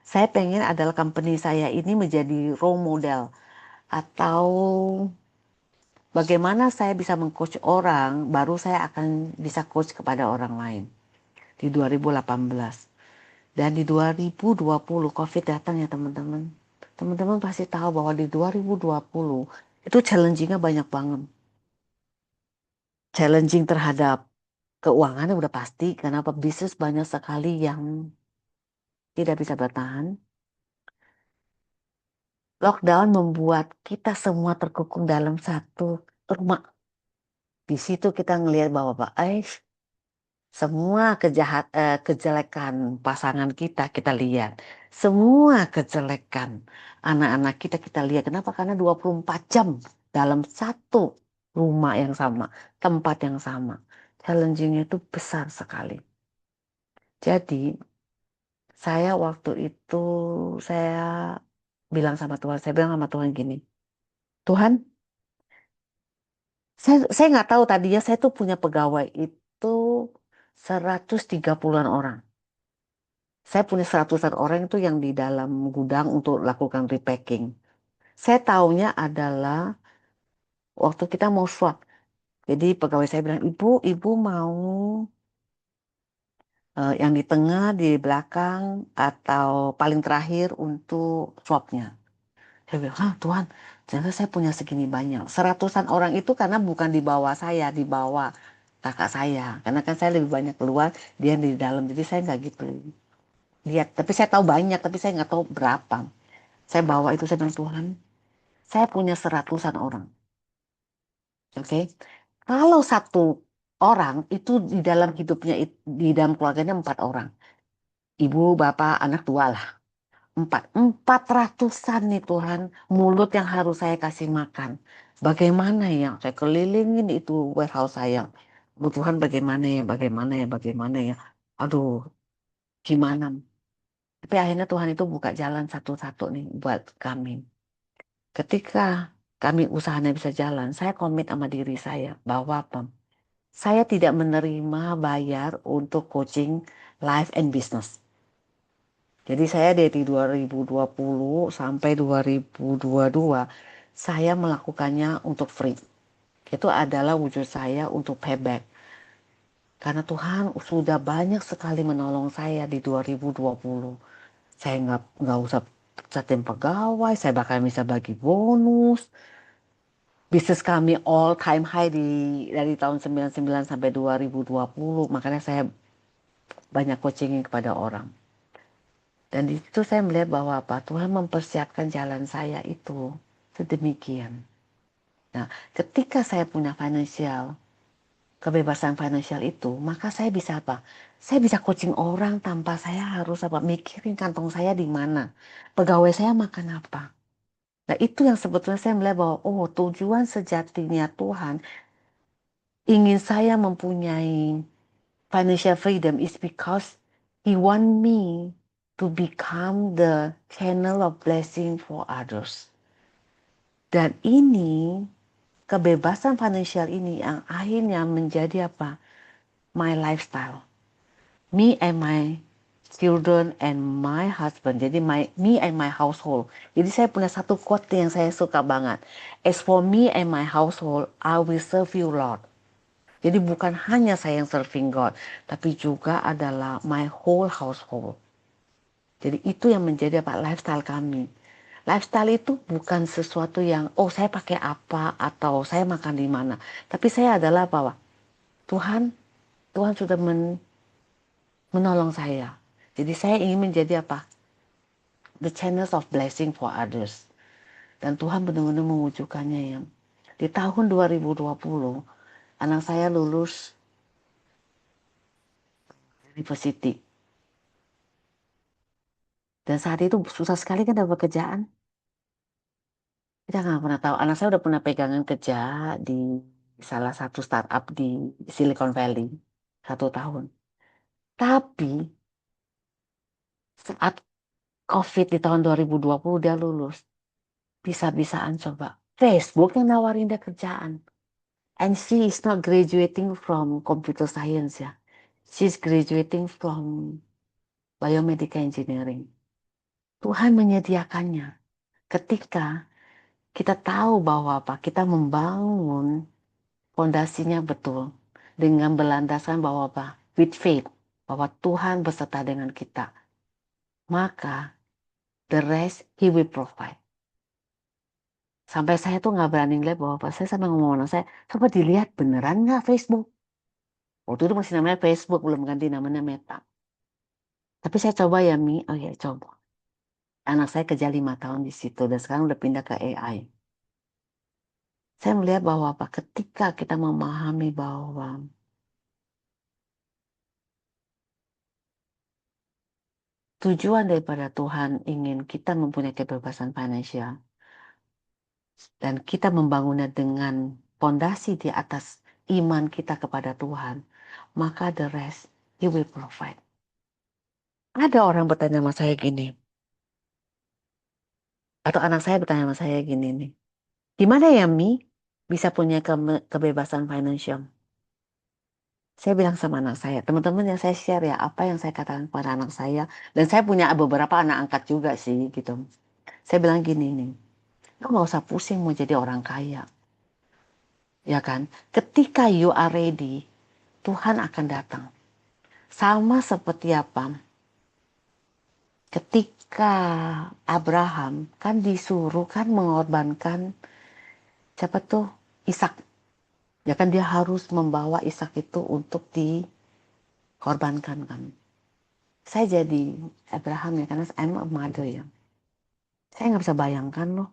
Saya pengen adalah company saya ini menjadi role model atau bagaimana saya bisa mengcoach orang, baru saya akan bisa coach kepada orang lain di 2018. Dan di 2020 COVID datang ya teman-teman. Teman-teman pasti tahu bahwa di 2020 itu challenging-nya banyak banget. Challenging terhadap keuangannya udah pasti, karena bisnis banyak sekali yang tidak bisa bertahan. Lockdown membuat kita semua terkukung dalam satu rumah. Di situ kita ngelihat bahwa semua kejelekan pasangan kita lihat. Semua kejelekan anak-anak kita lihat. Kenapa? Karena 24 jam dalam satu rumah yang sama, tempat yang sama. Challenging-nya itu besar sekali. Jadi, saya waktu itu saya saya bilang sama Tuhan gini, Tuhan, saya nggak tahu tadinya saya tuh punya pegawai itu 130-an orang. Saya punya 100-an orang itu yang di dalam gudang untuk lakukan repacking. Saya taunya adalah waktu kita mau swap. Jadi pegawai saya bilang, ibu mau yang di tengah, di belakang, atau paling terakhir untuk swapnya. Saya bilang, Tuhan, ternyata saya punya segini banyak. 100-an orang itu karena bukan di bawah saya, di bawah kakak saya. Karena kan saya lebih banyak keluar, dia di dalam. Jadi saya nggak gitu lihat. Tapi saya tahu banyak, tapi saya nggak tahu berapa. Saya bawa itu, saya bilang, Tuhan, saya punya 100-an orang. Oke. Kalau satu orang itu di dalam hidupnya, di dalam keluarganya 4 orang. Ibu, bapak, anak 2 lah. 400-an nih Tuhan, mulut yang harus saya kasih makan. Bagaimana ya? Saya kelilingin itu warehouse saya. Bu Tuhan, bagaimana ya, bagaimana ya, bagaimana ya. Aduh, gimana? Tapi akhirnya Tuhan itu buka jalan satu-satu nih buat kami. Ketika kami usahanya bisa jalan, saya komit sama diri saya bahwa apa? Saya tidak menerima bayar untuk coaching life and business. Jadi saya dari 2020 sampai 2022 saya melakukannya untuk free. Itu adalah wujud saya untuk payback. Karena Tuhan sudah banyak sekali menolong saya di 2020. Saya nggak usah catin pegawai, saya bakal bisa bagi bonus. Bisnis kami all time high dari tahun 99 sampai 2020. Makanya saya banyak coaching kepada orang. Dan di situ saya melihat bahwa Tuhan mempersiapkan jalan saya itu sedemikian. Nah, ketika saya punya kebebasan finansial itu, maka saya bisa apa? Saya bisa coaching orang tanpa saya harus mikirin kantong saya di mana, pegawai saya makan apa. Nah, itu yang sebetulnya saya melihat bahwa tujuan sejatinya Tuhan ingin saya mempunyai financial freedom is because He want me to become the channel of blessing for others. Dan ini, kebebasan finansial ini yang akhirnya menjadi apa? My lifestyle. Me and my children and my husband. Jadi me and my household. Jadi saya punya satu quote yang saya suka banget. As for me and my household, I will serve you Lord. Jadi bukan hanya saya yang serving God, tapi juga adalah my whole household. Jadi itu yang menjadi lifestyle kami. Lifestyle itu bukan sesuatu yang saya pakai apa atau saya makan di mana. Tapi saya adalah bahwa Tuhan sudah menolong saya. Jadi saya ingin menjadi the channels of blessing for others. Dan Tuhan benar-benar mewujudkannya ya. Di tahun 2020 anak saya lulus university. Dan saat itu susah sekali kan dapat pekerjaan. Kita nggak pernah tahu. Anak saya udah pernah pegangan kerja di salah satu startup di Silicon Valley 1 tahun. Tapi saat COVID di tahun 2020 dia lulus. Bisa-bisaan coba. Facebook yang nawarin dia kerjaan. And she is not graduating from computer science ya. She's graduating from biomedical engineering. Tuhan menyediakannya. Ketika kita tahu bahwa kita membangun fondasinya betul dengan berlandaskan bahwa with faith, bahwa Tuhan beserta dengan kita. maka the rest He will provide. Sampai saya tuh nggak berani lihat bahwa pas saya sampai ngomong sama anak saya, coba dilihat beneran nggak Facebook. Waktu itu masih namanya Facebook, belum ganti namanya Meta. Tapi saya coba ya Mi, oh ya coba. Anak saya kerja 5 tahun di situ dan sekarang udah pindah ke AI. Saya melihat bahwa apa ketika kita memahami bahwa tujuan daripada Tuhan ingin kita mempunyai kebebasan finansial dan kita membangunnya dengan fondasi di atas iman kita kepada Tuhan, maka the rest He will provide. Ada orang bertanya sama saya gini, atau anak saya bertanya sama saya gini nih, gimana ya Mi bisa punya kebebasan financial? Saya bilang sama anak saya, teman-teman yang saya share ya, apa yang saya katakan kepada anak saya, dan saya punya beberapa anak angkat juga sih gitu. Saya bilang gini nih, lo gak usah pusing mau jadi orang kaya. Ya kan, ketika you are ready, Tuhan akan datang. Sama seperti apa? Ketika Abraham kan disuruh kan mengorbankan siapa tuh Ishak. Ya kan dia harus membawa Ishak itu untuk dikorbankan kan. Saya jadi Abraham ya karena I'm a mother ya. Saya nggak bisa bayangkan loh.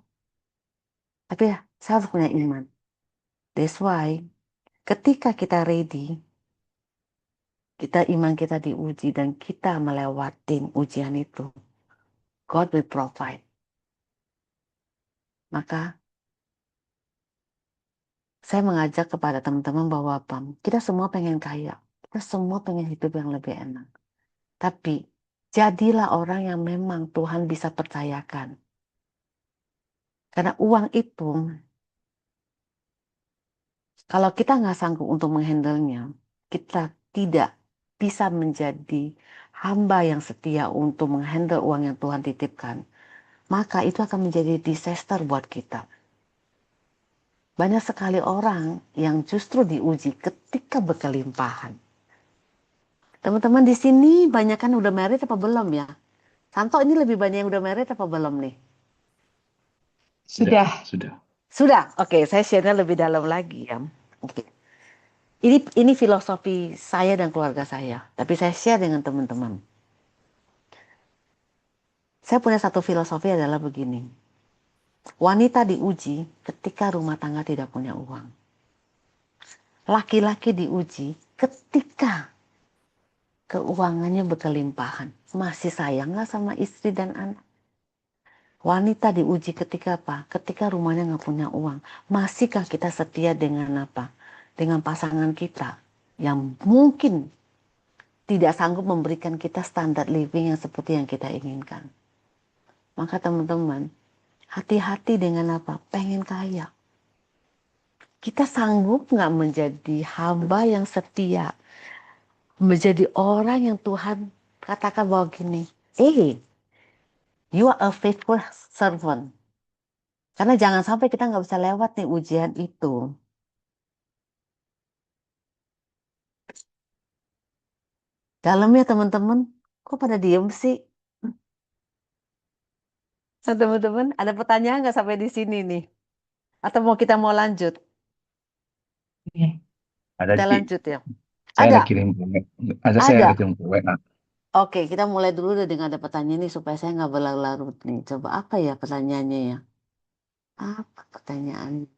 Tapi ya saya harus punya iman. That's why ketika kita ready, kita iman kita diuji dan kita melewati ujian itu, God will provide. Maka saya mengajak kepada teman-teman bahwa apa? Kita semua pengen kaya. Kita semua pengen hidup yang lebih enak. Tapi jadilah orang yang memang Tuhan bisa percayakan. Karena uang itu, kalau kita nggak sanggup untuk menghandlenya, kita tidak bisa menjadi hamba yang setia untuk menghandle uang yang Tuhan titipkan. Maka itu akan menjadi disaster buat kita. Banyak sekali orang yang justru diuji ketika berkelimpahan. Teman-teman di sini banyak kan udah married apa belum ya? Santo ini lebih banyak yang udah married apa belum nih? Sudah. Sudah. Oke, saya share-nya lebih dalam lagi ya. Oke. Ini filosofi saya dan keluarga saya, tapi saya share dengan teman-teman. Saya punya satu filosofi adalah begini. Wanita diuji ketika rumah tangga tidak punya uang. Laki-laki diuji ketika keuangannya berkelimpahan. Masih sayang nggak sama istri dan anak? Wanita diuji ketika apa? Ketika rumahnya nggak punya uang. Masihkah kita setia dengan apa? Dengan pasangan kita yang mungkin tidak sanggup memberikan kita standar living yang seperti yang kita inginkan. Maka teman-teman, hati-hati dengan apa? Pengen kaya. Kita sanggup nggak menjadi hamba yang setia? Menjadi orang yang Tuhan katakan bahwa gini, you are a faithful servant. Karena jangan sampai kita nggak bisa lewat nih ujian itu. Dalamnya teman-teman, kok pada diem sih? Nah, teman-teman, ada pertanyaan nggak sampai di sini nih? Atau mau lanjut? Ada Kita Ci, lanjut ya. saya Ada, ada kirim ke saya ada. ada kirim ke WA. Oke, kita mulai dulu deh dengan ada pertanyaan nih supaya saya nggak berlarut-larut nih. Coba apa ya pertanyaannya ya? Apa pertanyaannya?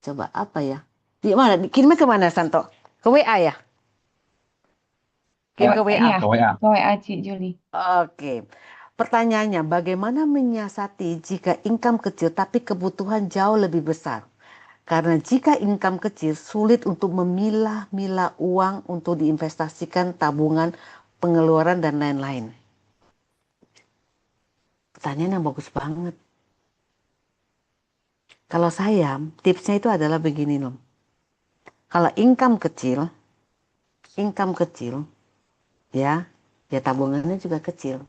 Coba apa ya? Di mana? Kirimnya ke mana, Santo? Ke WA ya? Kirim ke WA. Iya, Ke WA. ke WA Ci Juli. Oke. Pertanyaannya, bagaimana menyiasati jika income kecil tapi kebutuhan jauh lebih besar? Karena jika income kecil, sulit untuk memilah-milah uang untuk diinvestasikan, tabungan, pengeluaran, dan lain-lain. Pertanyaan yang bagus banget. Kalau saya, tipsnya itu adalah begini loh. Kalau income kecil, ya tabungannya juga kecil.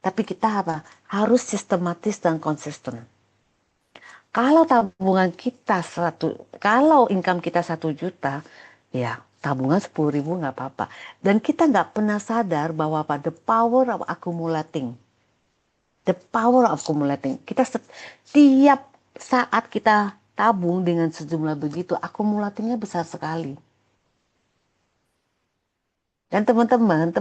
Tapi kita apa? Harus sistematis dan konsisten. Kalau tabungan kita kalau income kita 1 juta, ya tabungan 10.000 nggak apa-apa. Dan kita nggak pernah sadar bahwa the power of accumulating. The power of accumulating. Kita setiap saat kita tabung dengan sejumlah begitu, akumulatifnya besar sekali. Dan teman-teman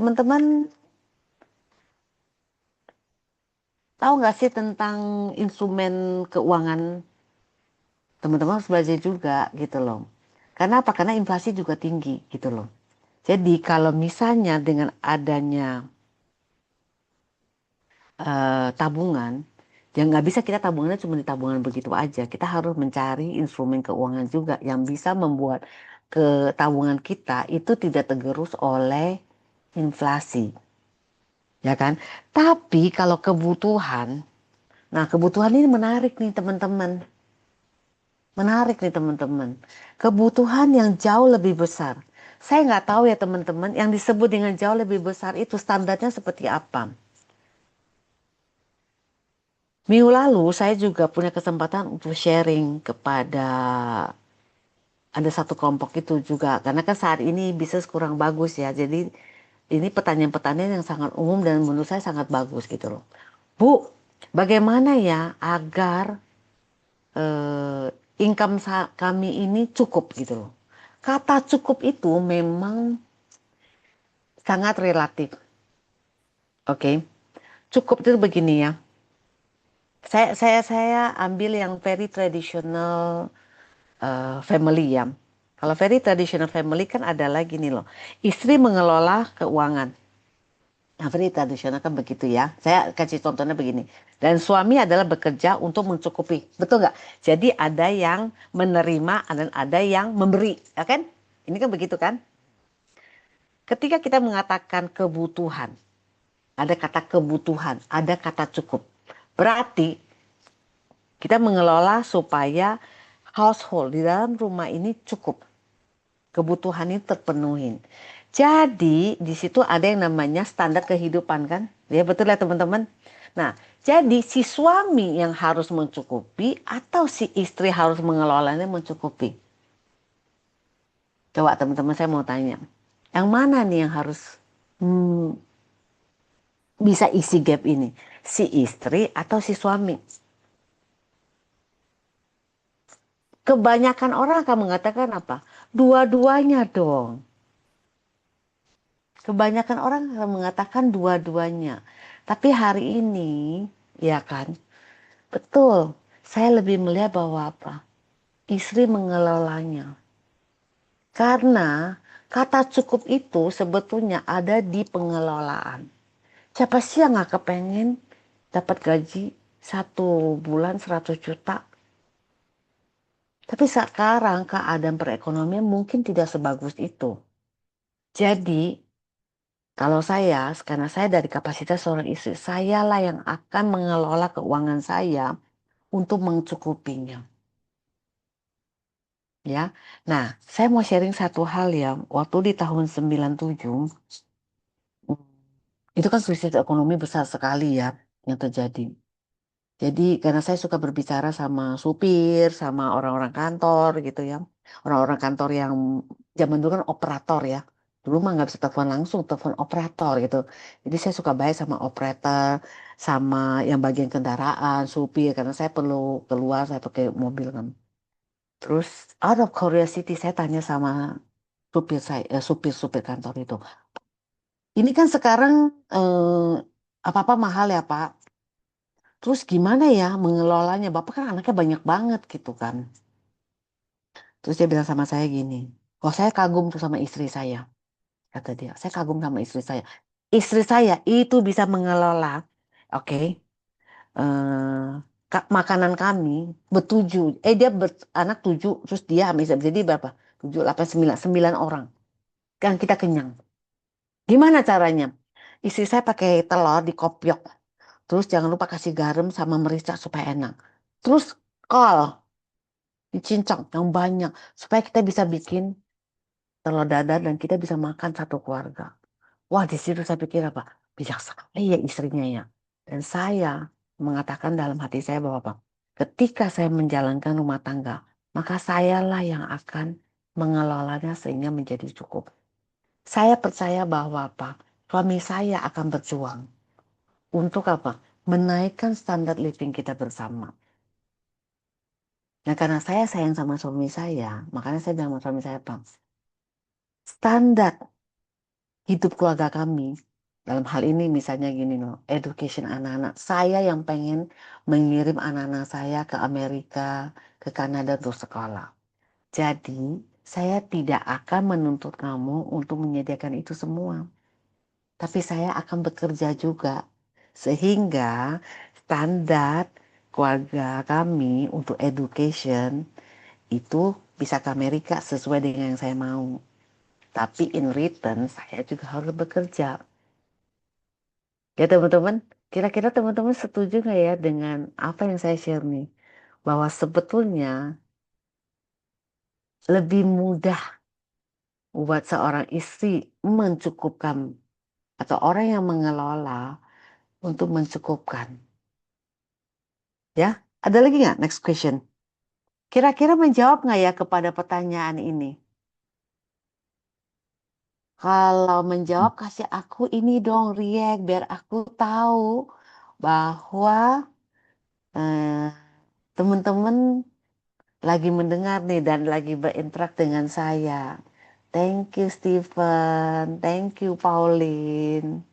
tahu nggak sih tentang instrumen keuangan? Teman-teman harus belajar juga gitu loh. Karena apa? Karena inflasi juga tinggi gitu loh. Jadi kalau misalnya dengan adanya tabungan, ya nggak bisa kita tabungannya cuma di tabungan begitu aja. Kita harus mencari instrumen keuangan juga yang bisa membuat ke tabungan kita itu tidak tergerus oleh inflasi, ya kan? Tapi kalau kebutuhan, nah kebutuhan ini menarik nih teman-teman. Menarik nih teman-teman. Kebutuhan yang jauh lebih besar. Saya nggak tahu ya teman-teman, yang disebut dengan jauh lebih besar itu standarnya seperti apa. Minggu lalu saya juga punya kesempatan untuk sharing kepada ada satu kelompok itu juga. Karena kan saat ini bisnis kurang bagus ya. Jadi ini pertanyaan-pertanyaan yang sangat umum dan menurut saya sangat bagus gitu loh. Bu, bagaimana ya agar eh, income kami ini cukup gitu loh. Kata cukup itu memang sangat relatif. Oke. Cukup itu begini ya. Saya ambil yang very traditional family ya. Kalau very traditional family kan adalah gini loh. Istri mengelola keuangan. Nah, very traditional kan begitu ya. Saya kasih contohnya begini. Dan suami adalah bekerja untuk mencukupi. Betul nggak? Jadi ada yang menerima dan ada yang memberi. Ya kan? Ini kan begitu kan? Ketika kita mengatakan kebutuhan. Ada kata kebutuhan. Ada kata cukup. Berarti kita mengelola supaya household di dalam rumah ini cukup. Kebutuhan ini terpenuhi. Jadi di situ ada yang namanya standar kehidupan kan? Ya betul ya teman-teman. Nah, jadi si suami yang harus mencukupi atau si istri harus mengelolanya mencukupi. Coba teman-teman saya mau tanya. Yang mana nih yang harus hmm, bisa isi gap ini? Si istri atau si suami? Kebanyakan orang akan mengatakan apa? Dua-duanya dong. Kebanyakan orang akan mengatakan dua-duanya. Tapi hari ini, ya kan, betul. Saya lebih melihat bahwa apa? Istri mengelolanya. Karena kata cukup itu sebetulnya ada di pengelolaan. Siapa sih yang gak kepengen dapat gaji 1 bulan 100 juta? Tapi sekarang keadaan perekonomian mungkin tidak sebagus itu. Jadi kalau saya, karena saya dari kapasitas seorang istri, sayalah yang akan mengelola keuangan saya untuk mencukupinya. Ya, nah saya mau sharing satu hal ya. Waktu di tahun 97, itu kan krisis ekonomi besar sekali ya yang terjadi. Jadi karena saya suka berbicara sama supir, sama orang-orang kantor gitu ya. Orang-orang kantor yang zaman dulu kan operator ya. Dulu mah nggak bisa telepon langsung, telepon operator gitu. Jadi saya suka baik sama operator, sama yang bagian kendaraan, supir. Karena saya perlu keluar, saya pakai mobil kan. Terus out of curiosity saya tanya sama supir saya, supir-supir kantor itu. Ini kan sekarang apa-apa mahal ya Pak. Terus gimana ya mengelolanya? Bapak kan anaknya banyak banget gitu kan. Terus dia bilang sama saya gini, wah saya kagum tuh sama istri saya, kata dia. Saya kagum sama istri saya. Istri saya itu bisa mengelola, oke, makanan kami bertujuh. Dia anak 7, terus dia sama istri, jadi berapa? 7, 8, 9, 9 orang. Kan kita kenyang. Gimana caranya? Istri saya pakai telur di kopiok. Terus jangan lupa kasih garam sama merica supaya enak. Terus kol dicincang yang banyak supaya kita bisa bikin telur dadar dan kita bisa makan satu keluarga. Wah, di situ saya pikir apa? Bijak sekali ya istrinya ya. Dan saya mengatakan dalam hati saya bahwa apa? Ketika saya menjalankan rumah tangga, maka sayalah yang akan mengelolanya sehingga menjadi cukup. Saya percaya bahwa apa? Suami saya akan berjuang untuk apa? Menaikkan standar living kita bersama. Nah, karena saya sayang sama suami saya, makanya saya bilang sama suami saya, Bang, standar hidup keluarga kami, dalam hal ini misalnya gini loh, education anak-anak, saya yang pengen mengirim anak-anak saya ke Amerika, ke Kanada untuk sekolah. Jadi, saya tidak akan menuntut kamu untuk menyediakan itu semua. Tapi saya akan bekerja juga. Sehingga standar keluarga kami untuk education itu bisa ke Amerika sesuai dengan yang saya mau. Tapi in return saya juga harus bekerja. Ya teman-teman, kira-kira teman-teman setuju nggak ya dengan apa yang saya share nih? Bahwa sebetulnya lebih mudah buat seorang istri mencukupkan atau orang yang mengelola untuk mencukupkan. Ya, ada lagi nggak next question? Kira-kira menjawab nggak ya kepada pertanyaan ini? Kalau menjawab kasih aku ini dong react biar aku tahu bahwa eh, teman-teman lagi mendengar nih dan lagi berinteraksi dengan saya. Thank you Stephen, thank you Pauline.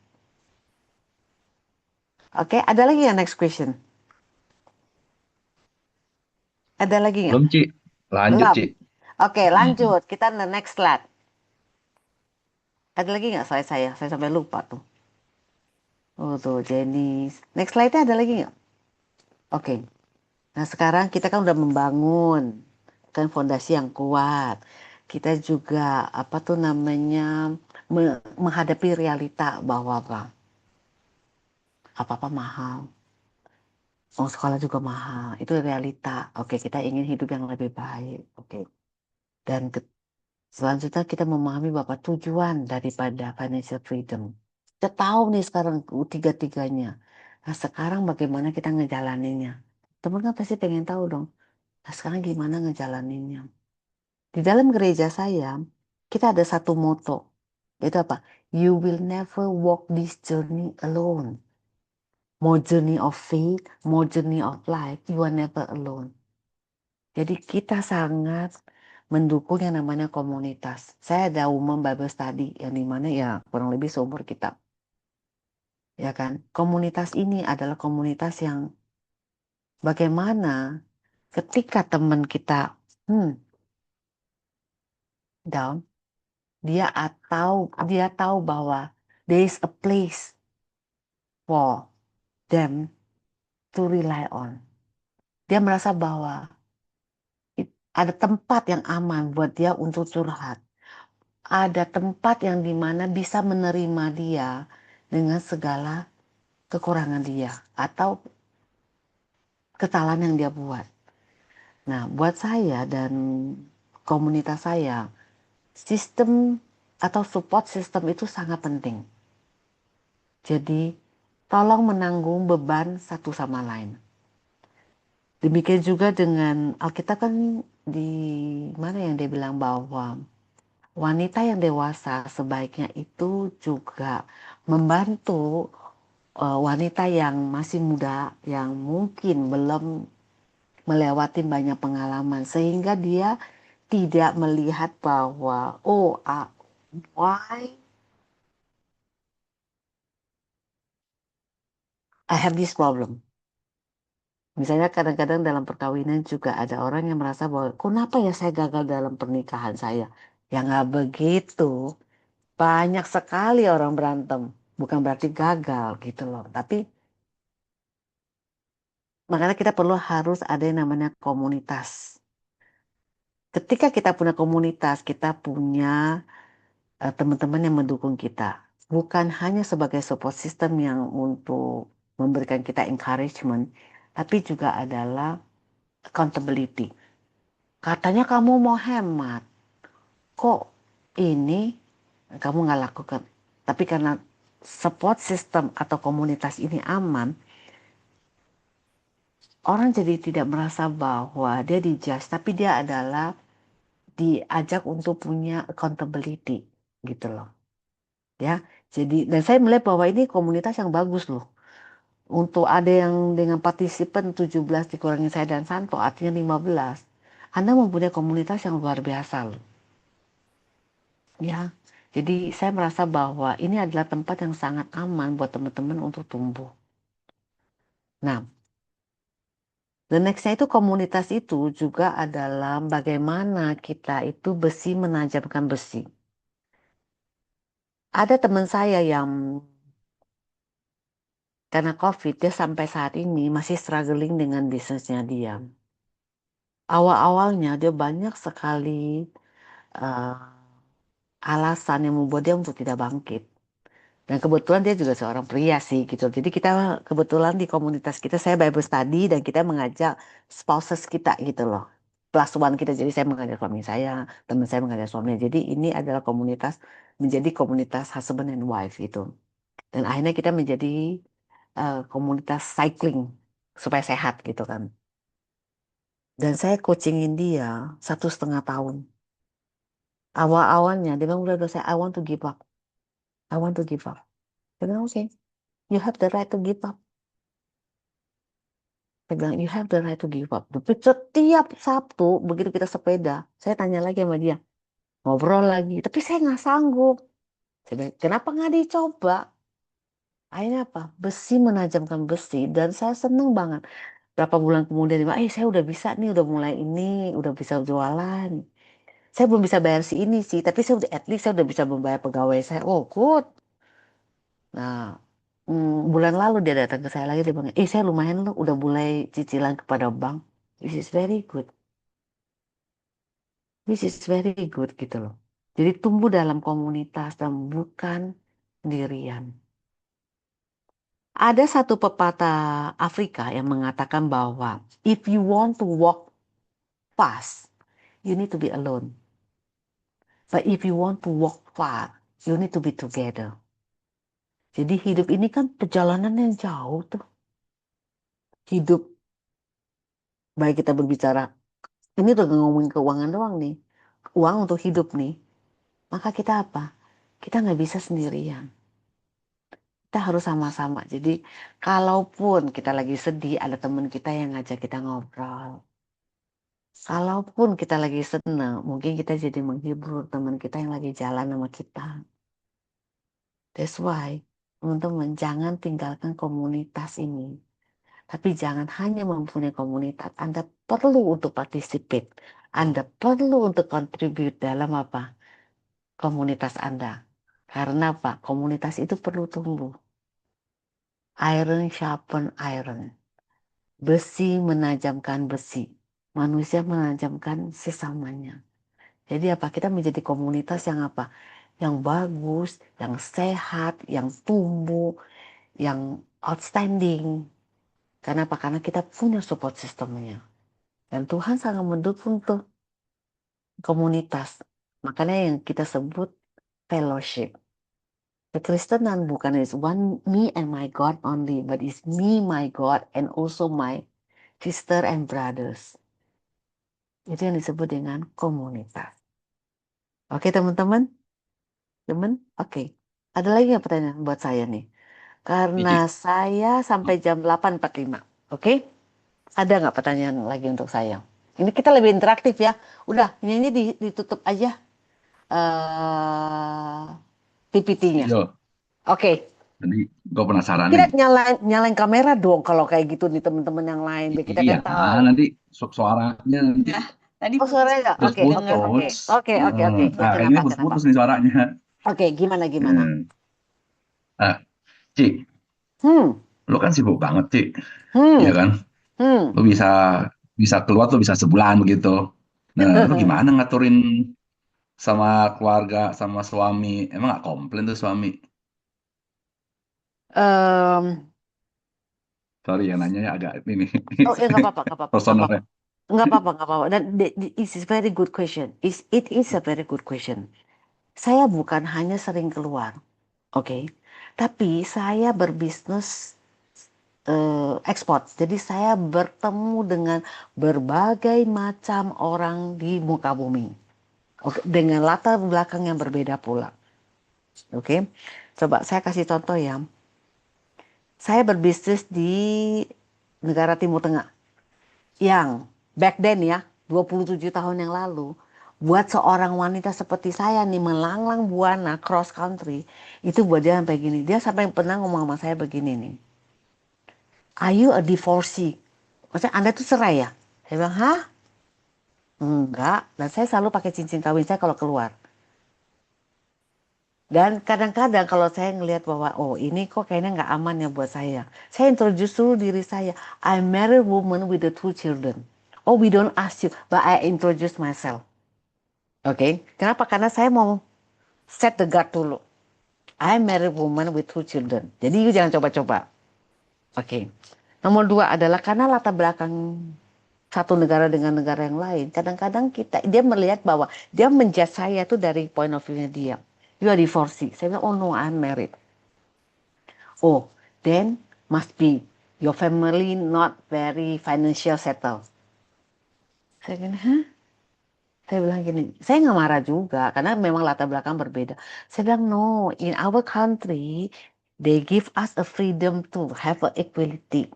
Oke, ada lagi ya next question? Ada lagi nggak? Belum, Ci. Lanjut, Belum. Ci. Oke, Mm-mm. lanjut. Kita the next slide. Ada lagi nggak saya? Saya sampai lupa tuh. Oh tuh, Jenny. Next slide-nya ada lagi nggak? Oke. Nah sekarang kita kan udah membangun kan fondasi yang kuat. Kita juga apa tuh namanya menghadapi realita bahwa apa-apa mahal. Uang sekolah juga mahal. Itu realita. Oke, kita ingin hidup yang lebih baik. Oke. Dan selanjutnya kita memahami bahwa tujuan daripada financial freedom. Kita tahu nih sekarang tiga-tiganya. Nah sekarang bagaimana kita ngejalaninnya? Teman kan pasti pengen tahu dong. Nah sekarang gimana ngejalaninnya? Di dalam gereja saya, kita ada satu moto. Yaitu apa? You will never walk this journey alone. More journey of faith, more journey of life, you are never alone. Jadi kita sangat mendukung yang namanya komunitas. Saya ada Women Bible Study yang dimana ya kurang lebih seumur kita. Ya kan? Komunitas ini adalah komunitas yang bagaimana ketika teman kita hmm, down, dia tahu bahwa there is a place for them to rely on. Dia merasa bahwa ada tempat yang aman buat dia untuk curhat. Ada tempat yang dimana bisa menerima dia dengan segala kekurangan dia atau kesalahan yang dia buat. Nah, buat saya dan komunitas saya, sistem atau support system itu sangat penting. Jadi, tolong menanggung beban satu sama lain. Demikian juga dengan Alkitab kan di mana yang dia bilang bahwa wanita yang dewasa sebaiknya itu juga membantu wanita yang masih muda yang mungkin belum melewati banyak pengalaman sehingga dia tidak melihat bahwa why I have this problem. Misalnya kadang-kadang dalam perkawinan juga ada orang yang merasa bahwa kenapa ya saya gagal dalam pernikahan saya. Ya nggak begitu. Banyak sekali orang berantem. Bukan berarti gagal gitu loh. Tapi makanya kita perlu harus ada yang namanya komunitas. Ketika kita punya komunitas, kita punya teman-teman yang mendukung kita. Bukan hanya sebagai support system yang untuk memberikan kita encouragement, tapi juga adalah accountability. Katanya kamu mau hemat, kok ini kamu nggak lakukan. Tapi karena support system atau komunitas ini aman, orang jadi tidak merasa bahwa dia dijudge, tapi dia adalah diajak untuk punya accountability gitu loh. Ya, jadi dan saya melihat bahwa ini komunitas yang bagus loh. Untuk ada yang dengan partisipan 17 dikurangi saya dan Santo, artinya 15. Anda mempunyai komunitas yang luar biasa loh. Ya, jadi saya merasa bahwa ini adalah tempat yang sangat aman buat teman-teman untuk tumbuh. Nah, the nextnya itu komunitas itu juga adalah bagaimana kita itu besi menajamkan besi. Ada teman saya yang karena COVID, dia sampai saat ini masih struggling dengan bisnisnya dia. Awal-awalnya dia banyak sekali eh, alasan yang membuat dia untuk tidak bangkit. Dan kebetulan dia juga seorang pria sih gitu. Jadi kita kebetulan di komunitas kita, saya Bible study dan kita mengajak spouses kita gitu loh. Plus one kita, jadi saya mengajak suami saya, teman saya mengajak suaminya. Jadi ini adalah komunitas, menjadi komunitas husband and wife gitu. Dan akhirnya kita menjadi komunitas cycling supaya sehat gitu kan. Dan saya coachingin dia 1,5 tahun. Awal-awalnya dia bilang udah saya I want to give up. I want to give up. Saya bilang oke, you have the right to give up. Saya bilang you have the right to give up. Tapi setiap Sabtu begitu kita sepeda, saya tanya lagi sama dia, ngobrol lagi. Tapi saya nggak sanggup. Saya bilang kenapa nggak dicoba? Akhirnya apa? Besi menajamkan besi dan saya seneng banget. Berapa bulan kemudian dia bilang, saya udah bisa nih, udah mulai ini, udah bisa jualan. Saya belum bisa bayar si ini sih, tapi saya udah at least saya udah bisa membayar pegawai saya. Oh, good. Nah, bulan lalu dia datang ke saya lagi, dia bilang, saya lumayan loh, udah mulai cicilan kepada bank. This is very good. This is very good gitu loh. Jadi tumbuh dalam komunitas dan bukan sendirian. Ada satu pepatah Afrika yang mengatakan bahwa if you want to walk fast, you need to be alone. But if you want to walk far, you need to be together. Jadi hidup ini kan perjalanan yang jauh tuh. Hidup, baik kita berbicara, ini udah ngomongin keuangan doang nih. Uang untuk hidup nih. Maka kita apa? Kita nggak bisa sendirian. Kita harus sama-sama. Jadi kalaupun kita lagi sedih, ada teman kita yang ngajak kita ngobrol. Kalaupun kita lagi senang, mungkin kita jadi menghibur teman kita yang lagi jalan sama kita. That's why, teman-teman, jangan tinggalkan komunitas ini. Tapi jangan hanya mempunyai komunitas. Anda perlu untuk participate. Anda perlu untuk contribute dalam apa? Komunitas Anda. Karena apa? Komunitas itu perlu tumbuh. Iron sharpen iron. Besi menajamkan besi. Manusia menajamkan sesamanya. Jadi apa? Kita menjadi komunitas yang apa? Yang bagus, yang sehat, yang tumbuh, yang outstanding. Karena apa? Karena kita punya support systemnya. Dan Tuhan sangat mendukung tuh komunitas. Makanya yang kita sebut fellowship. Kekristenan bukan is one me and my God only, but is me, my God, and also my sister and brothers. Itu yang disebut dengan komunitas. Oke teman-teman? Teman? Oke. Ada lagi nggak pertanyaan buat saya nih? Nih, Karena Ci. saya sampai jam 8.45. Oke? Ada nggak pertanyaan lagi untuk saya? Ini kita lebih interaktif ya. Udah, ini ditutup aja PPT-nya. Yo, Oke. tadi gue penasaran Kita nih. nyalain kamera dong kalau kayak gitu nih teman-teman yang lain. Biar kita Iya, kan tahu. nanti suaranya nanti Nah, tadi Oh, suaranya nggak? Oke, oke, dengar. oke. putus-putus. Oke, oke, oke. Nah, ini Kenapa, kenapa? putus-putus nih suaranya. Oke, gimana? Hmm. Nah, Ci, Hmm, lo kan sibuk banget, Ci. Iya hmm, kan? hmm. Lo bisa bisa keluar tuh bisa sebulan begitu. Nah, lo gimana ngaturin sama keluarga, sama suami? Emang nggak komplain tuh suami? Em, Sorry ya nanyanya agak ini oh, ya nggak apa-apa, nggak apa-apa, nggak personal apa-apa. ya. Nggak apa-apa, nggak apa-apa. Dan it is very good question. It is a very good question. Saya bukan hanya sering keluar, oke? Tapi saya berbisnis ekspor. Jadi saya bertemu dengan berbagai macam orang di muka bumi. Oke, dengan latar belakang yang berbeda pula. Oke, coba saya kasih contoh ya. Saya berbisnis di negara Timur Tengah yang back then ya, 27 tahun yang lalu, buat seorang wanita seperti saya nih melanglang buana cross country, itu buat dia sampai gini. Dia sampai pernah ngomong sama saya begini nih. Are you a divorcee? Maksudnya Anda tuh cerai ya? Saya bilang, hah? Enggak. Dan saya selalu pakai cincin kawin saya kalau keluar. Dan kadang-kadang kalau saya ngelihat bahwa, oh ini kok kayaknya nggak aman ya buat saya introduce dulu diri saya. I'm married woman with the 2 children. Oh, we don't ask you, but I introduce myself. Oke, kenapa? Karena saya mau set the guard dulu. I'm married woman with 2 children. Jadi you jangan coba-coba. Oke. Nomor 2 adalah karena latar belakang satu negara dengan negara yang lain. Kadang-kadang dia melihat bahwa dia menjudge saya tuh dari point of view-nya dia. You are divorcee. Saya bilang, oh no, I'm married. Oh, then must be your family not very financial settled. Saya bilang, hah? Saya bilang gini, saya nggak marah juga karena memang latar belakang berbeda. Saya bilang, no, in our country, they give us a freedom to have a equality.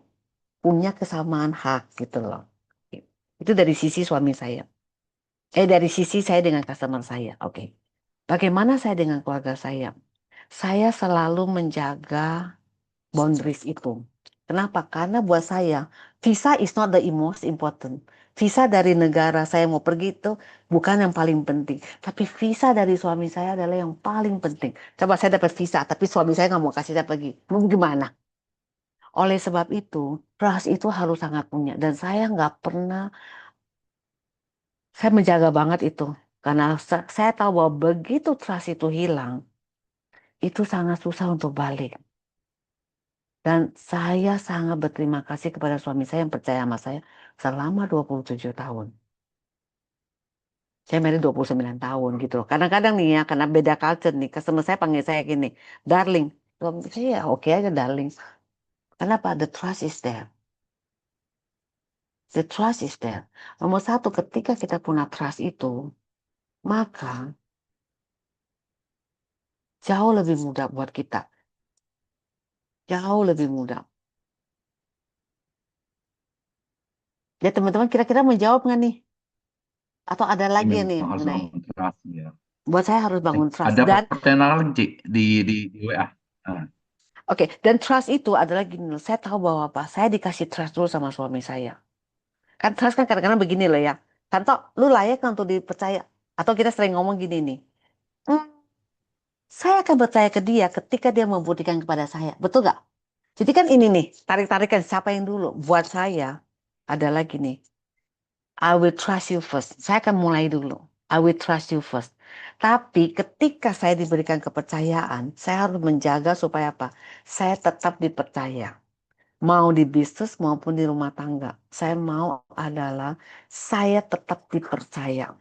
Punya kesamaan hak gitu loh. Itu dari sisi suami saya. Dari sisi saya dengan customer saya. Oke. Bagaimana saya dengan keluarga saya? Saya selalu menjaga boundaries itu. Kenapa? Karena buat saya, visa is not the most important. Visa dari negara saya mau pergi itu bukan yang paling penting. Tapi visa dari suami saya adalah yang paling penting. Coba saya dapat visa, tapi suami saya nggak mau kasih saya pergi. Mau gimana? Oleh sebab itu, trust itu harus sangat punya. Dan saya nggak pernah, saya menjaga banget itu. Karena saya tahu bahwa begitu trust itu hilang, itu sangat susah untuk balik. Dan saya sangat berterima kasih kepada suami saya yang percaya sama saya selama 27 tahun. Saya married 29 tahun gitu loh. Kadang-kadang nih ya, karena beda culture nih, customer saya panggil saya gini, darling. Suami saya ya oke aja darling. Kenapa? The trust is there. The trust is there. Nomor satu, ketika kita punya trust itu, maka jauh lebih mudah buat kita. Jauh lebih mudah. Ya teman-teman kira-kira menjawab nggak nih? Atau ada Ini lagi nih memang harus mengenai? bangun trust ya. Buat saya harus bangun trust. Ada Dan pertanyaan lagi Ci, di WA. Nah, oke, dan trust itu adalah gini loh. Saya tahu bahwa apa? Saya dikasih trust dulu sama suami saya. Kan trust kan kadang-kadang begini loh ya. Kanto, lu layak kan untuk dipercaya. Atau kita sering ngomong gini nih. "Hmm, saya akan percaya ke dia ketika dia membuktikan kepada saya. Betul gak? Jadi kan ini nih, tarik-tarikan siapa yang dulu. Buat saya adalah gini. I will trust you first. Saya akan mulai dulu. I will trust you first. Tapi ketika saya diberikan kepercayaan, saya harus menjaga supaya apa? Saya tetap dipercaya. Mau di bisnis maupun di rumah tangga. Saya mau adalah saya tetap dipercaya.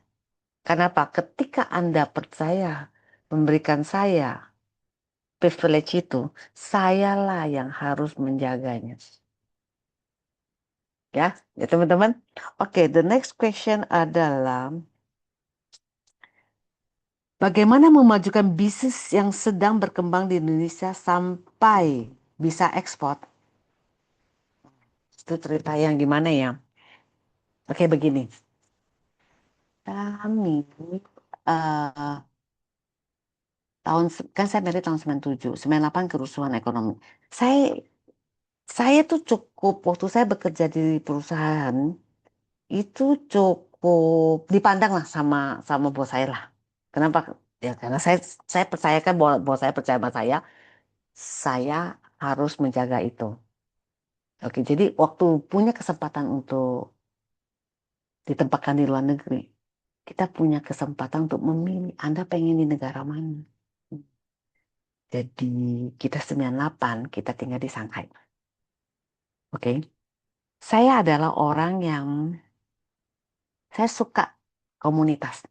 Kenapa? Ketika Anda percaya memberikan saya privilege itu, sayalah yang harus menjaganya. Ya teman-teman. Oke, the next question adalah bagaimana memajukan bisnis yang sedang berkembang di Indonesia sampai bisa ekspor? Itu cerita yang gimana ya? Oke, begini. Kami eh kan saya dari tahun 97, 98 kerusuhan ekonomi. Saya saya tuh cukup waktu saya bekerja di perusahaan itu cukup dipandang lah sama sama bos saya lah. Kenapa? Ya karena saya percayakan bahwa bos saya percaya sama saya harus menjaga itu. Oke, jadi waktu punya kesempatan untuk ditempatkan di luar negeri, kita punya kesempatan untuk memilih Anda pengen di negara mana. Jadi kita 98 kita tinggal di Shanghai. Oke. Saya adalah orang yang saya suka komunitas.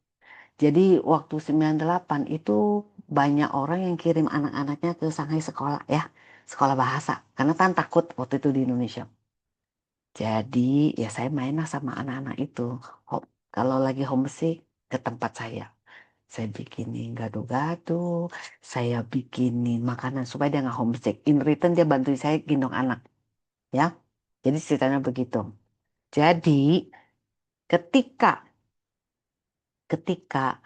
Jadi waktu 98 itu banyak orang yang kirim anak-anaknya ke Shanghai sekolah ya, sekolah bahasa. Karena kan takut waktu itu di Indonesia. Jadi ya saya mainlah sama anak-anak itu. Kalau lagi homesick ke tempat saya. Saya bikinin gado-gado, saya bikinin makanan supaya dia nggak homesick. In return dia bantuin saya gendong anak, ya. Jadi ceritanya begitu. Jadi ketika ketika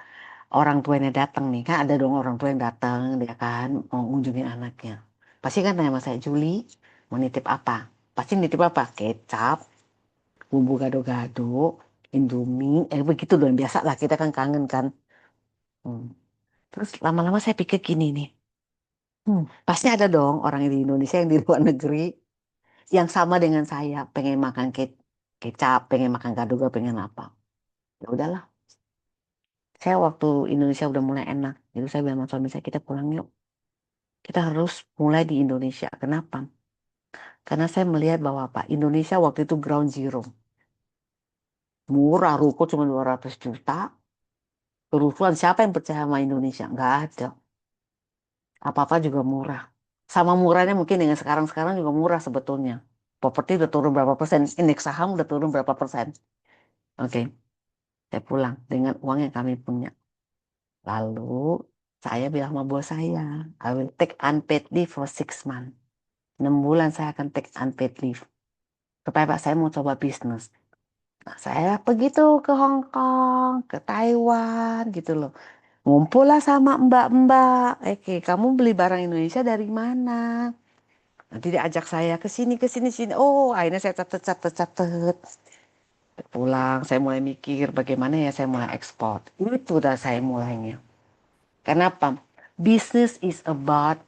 orang tuanya datang nih, kan ada dong orang tua yang datang, dia kan mau ngunjungin anaknya. Pasti kan nanya sama saya, Juli, mau nitip apa? Pasti nitip apa? Kecap, bumbu gado-gado, Indomie, begitu dong. Biasa lah, kita kan kangen kan. Hmm. Terus lama-lama saya pikir gini nih, pasti ada dong orang di Indonesia yang di luar negeri yang sama dengan saya, pengen makan kecap, pengen makan gado-gado, pengen apa. Ya udahlah, saya waktu Indonesia udah mulai enak, jadi saya bilang sama suami saya, kita pulang yuk. Kita harus mulai di Indonesia. Kenapa? Karena saya melihat bahwa Pak Indonesia waktu itu ground zero. Murah, ruko cuma 200 juta. Kerusuhan, siapa yang percaya sama Indonesia? Nggak ada. Apa-apa juga murah. Sama murahnya mungkin dengan sekarang-sekarang juga murah sebetulnya. Properti udah turun berapa persen, indeks saham udah turun berapa persen. Oke, saya pulang dengan uang yang kami punya. Lalu saya bilang sama bos saya, I will take unpaid leave for 6 months. 6 bulan saya akan take unpaid leave. Supaya Pak saya mau coba bisnis. Nah, saya pergi tuh ke Hong Kong, ke Taiwan gitu loh. Ngumpul lah sama mbak-mbak. Oke, kamu beli barang Indonesia dari mana? Nanti diajak saya ke sini, sini. Oh, akhirnya saya catet. Pulang, saya mulai mikir bagaimana ya saya mulai ekspor. Itu udah saya mulainya. Kenapa? Business is about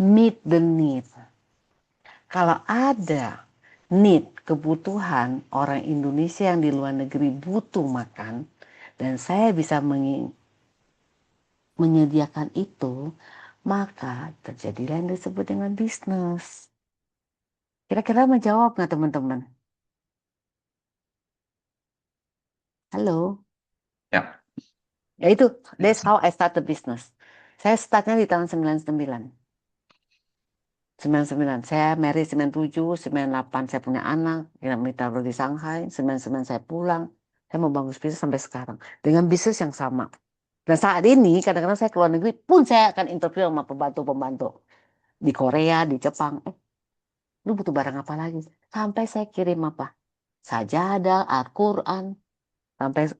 meet the need. Kalau ada need, kebutuhan orang Indonesia yang di luar negeri butuh makan, dan saya bisa menyediakan itu, maka terjadilah yang disebut dengan bisnis. Kira-kira menjawab nggak teman-teman? Halo? Ya. Ya itu, that's how I start the business. Saya startnya di tahun 99. 99, saya married 97, 98 saya punya anak, yang ditaruh di Shanghai, 99 saya pulang, saya mau bangun bisnis sampai sekarang. Dengan bisnis yang sama. Dan saat ini, kadang-kadang saya keluar negeri pun saya akan interview sama pembantu-pembantu. Di Korea, di Jepang, lu butuh barang apa lagi? Sampai saya kirim apa? Sajadah, Al-Quran. Sampai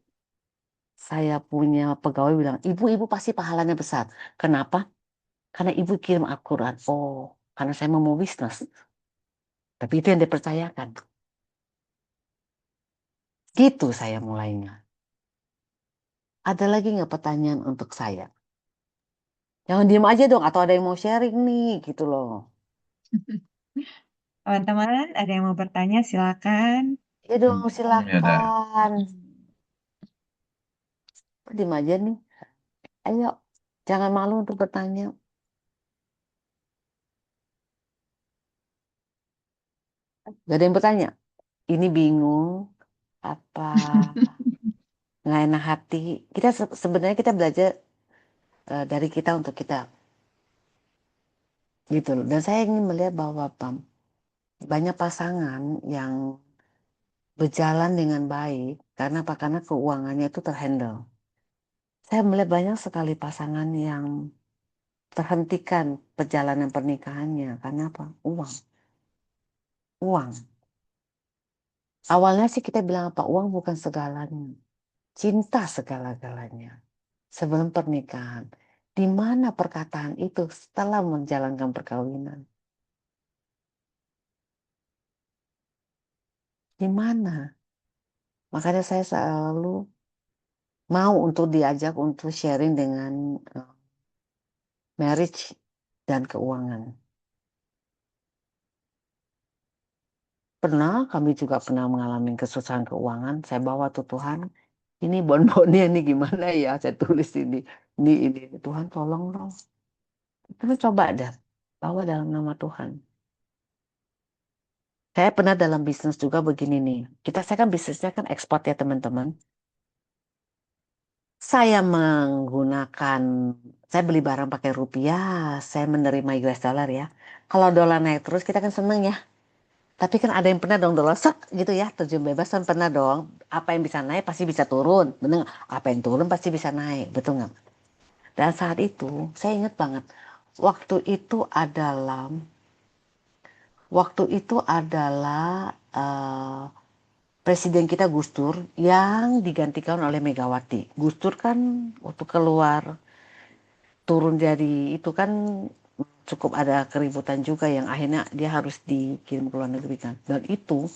saya punya pegawai bilang, ibu-ibu pasti pahalanya besar. Kenapa? Karena ibu kirim Al-Quran. Oh, karena saya mau bisnis. Tapi itu yang dipercayakan. Gitu saya mulainya. Ada lagi nggak pertanyaan untuk saya? Jangan diem aja dong, atau ada yang mau sharing nih, gitu loh. Teman-teman, ada yang mau bertanya, silakan. Ya dong, Ya ada. silakan. Kok diem aja nih. Ayo, jangan malu untuk bertanya. Gak ada yang bertanya. Ini bingung, apa nggak enak hati. Kita sebenarnya kita belajar dari kita untuk kita, gitu loh. Dan saya ingin melihat bahwa banyak pasangan yang berjalan dengan baik karena apa? Karena keuangannya itu terhandle. Saya melihat banyak sekali pasangan yang terhentikan perjalanan pernikahannya karena apa? Uang, uang. Awalnya sih kita bilang apa? Uang bukan segalanya, cinta segala-galanya. Sebelum pernikahan, di mana perkataan itu setelah menjalankan perkawinan? Di mana? Makanya saya selalu mau untuk diajak untuk sharing dengan marriage dan keuangan. Pernah, kami juga pernah mengalami kesusahan keuangan. Saya bawa tuh Tuhan, ini bon-bonnya ini gimana ya? Saya tulis ini. Tuhan tolong dong. Terus coba dah, bawa dalam nama Tuhan. Saya pernah dalam bisnis juga begini nih. Saya kan bisnisnya kan ekspor ya teman-teman. Saya menggunakan, saya beli barang pakai rupiah, saya menerima US dollar ya. Kalau dolar naik terus kita kan seneng ya. Tapi kan ada yang pernah dong dolar set gitu ya, terjun bebas kan pernah dong. Apa yang bisa naik pasti bisa turun, bener nggak? Apa yang turun pasti bisa naik, betul nggak? Dan saat itu saya ingat banget, waktu itu adalah waktu itu adalah presiden kita Gus Dur yang digantikan oleh Megawati. Gus Dur kan waktu keluar turun dari itu kan cukup ada keributan juga yang akhirnya dia harus dikirim ke luar negeri kan. Dan itu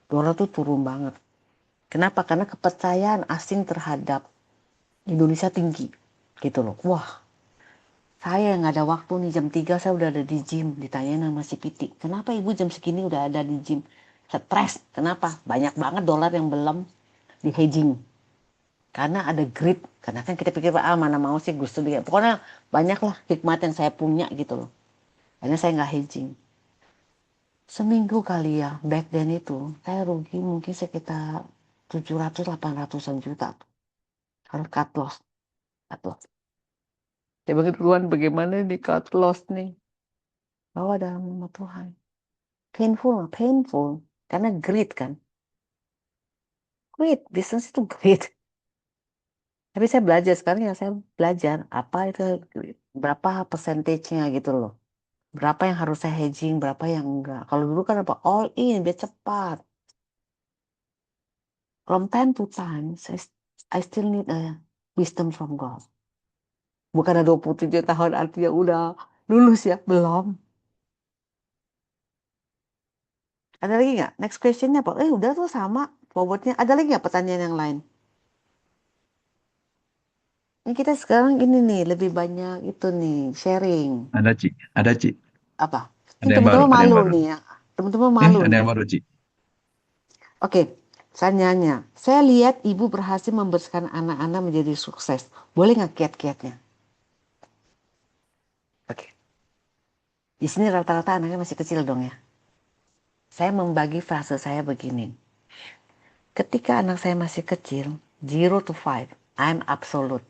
dolar tuh turun banget. Kenapa? Karena kepercayaan asing terhadap Indonesia tinggi gitu loh. Wah, saya nggak ada waktu nih jam 3 saya udah ada di gym. Ditanyain sama si Piti, kenapa ibu jam segini udah ada di gym? Stres. Kenapa? Banyak banget dolar yang belum di hedging. Karena ada greed. Karena kan kita pikir, mana mau sih Gus Dur. Pokoknya banyak lah hikmat yang saya punya gitu loh. Karena saya nggak hedging. Seminggu kali ya, back then itu, saya rugi mungkin sekitar 700-800an juta tuh. Harus cut loss. Cut loss. Saya bilang, Tuhan bagaimana nih cut loss nih? Bawa dalam nama Tuhan. Painful, painful. Karena greed kan. Greed, bisnis itu greed. Tapi saya belajar sekarang ya, saya belajar apa itu, berapa persentage-nya gitu loh. Berapa yang harus saya hedging, berapa yang enggak. Kalau dulu kan apa, all in, biar cepat. From time to time, I still need a wisdom from God. Bukan ada 27 tahun artinya udah lulus ya, belum. Ada lagi nggak? Next questionnya apa? Udah tuh sama forwardnya. Ada lagi nggak pertanyaan yang lain? Ini kita sekarang ini nih, lebih banyak itu nih, sharing. Ada Ci, ada Ci, Apa? Ini ada yang baru, teman-teman ada yang malu baru. nih ya. Teman-teman malu Ada nih. yang baru Ci. Oke, saya nanya. Saya lihat ibu berhasil membesarkan anak-anak menjadi sukses. Boleh nggak kiat-kiatnya? Oke. Di sini rata-rata anaknya masih kecil dong ya. Saya membagi frase saya begini. Ketika anak saya masih kecil, 0 to 5, I'm absolute.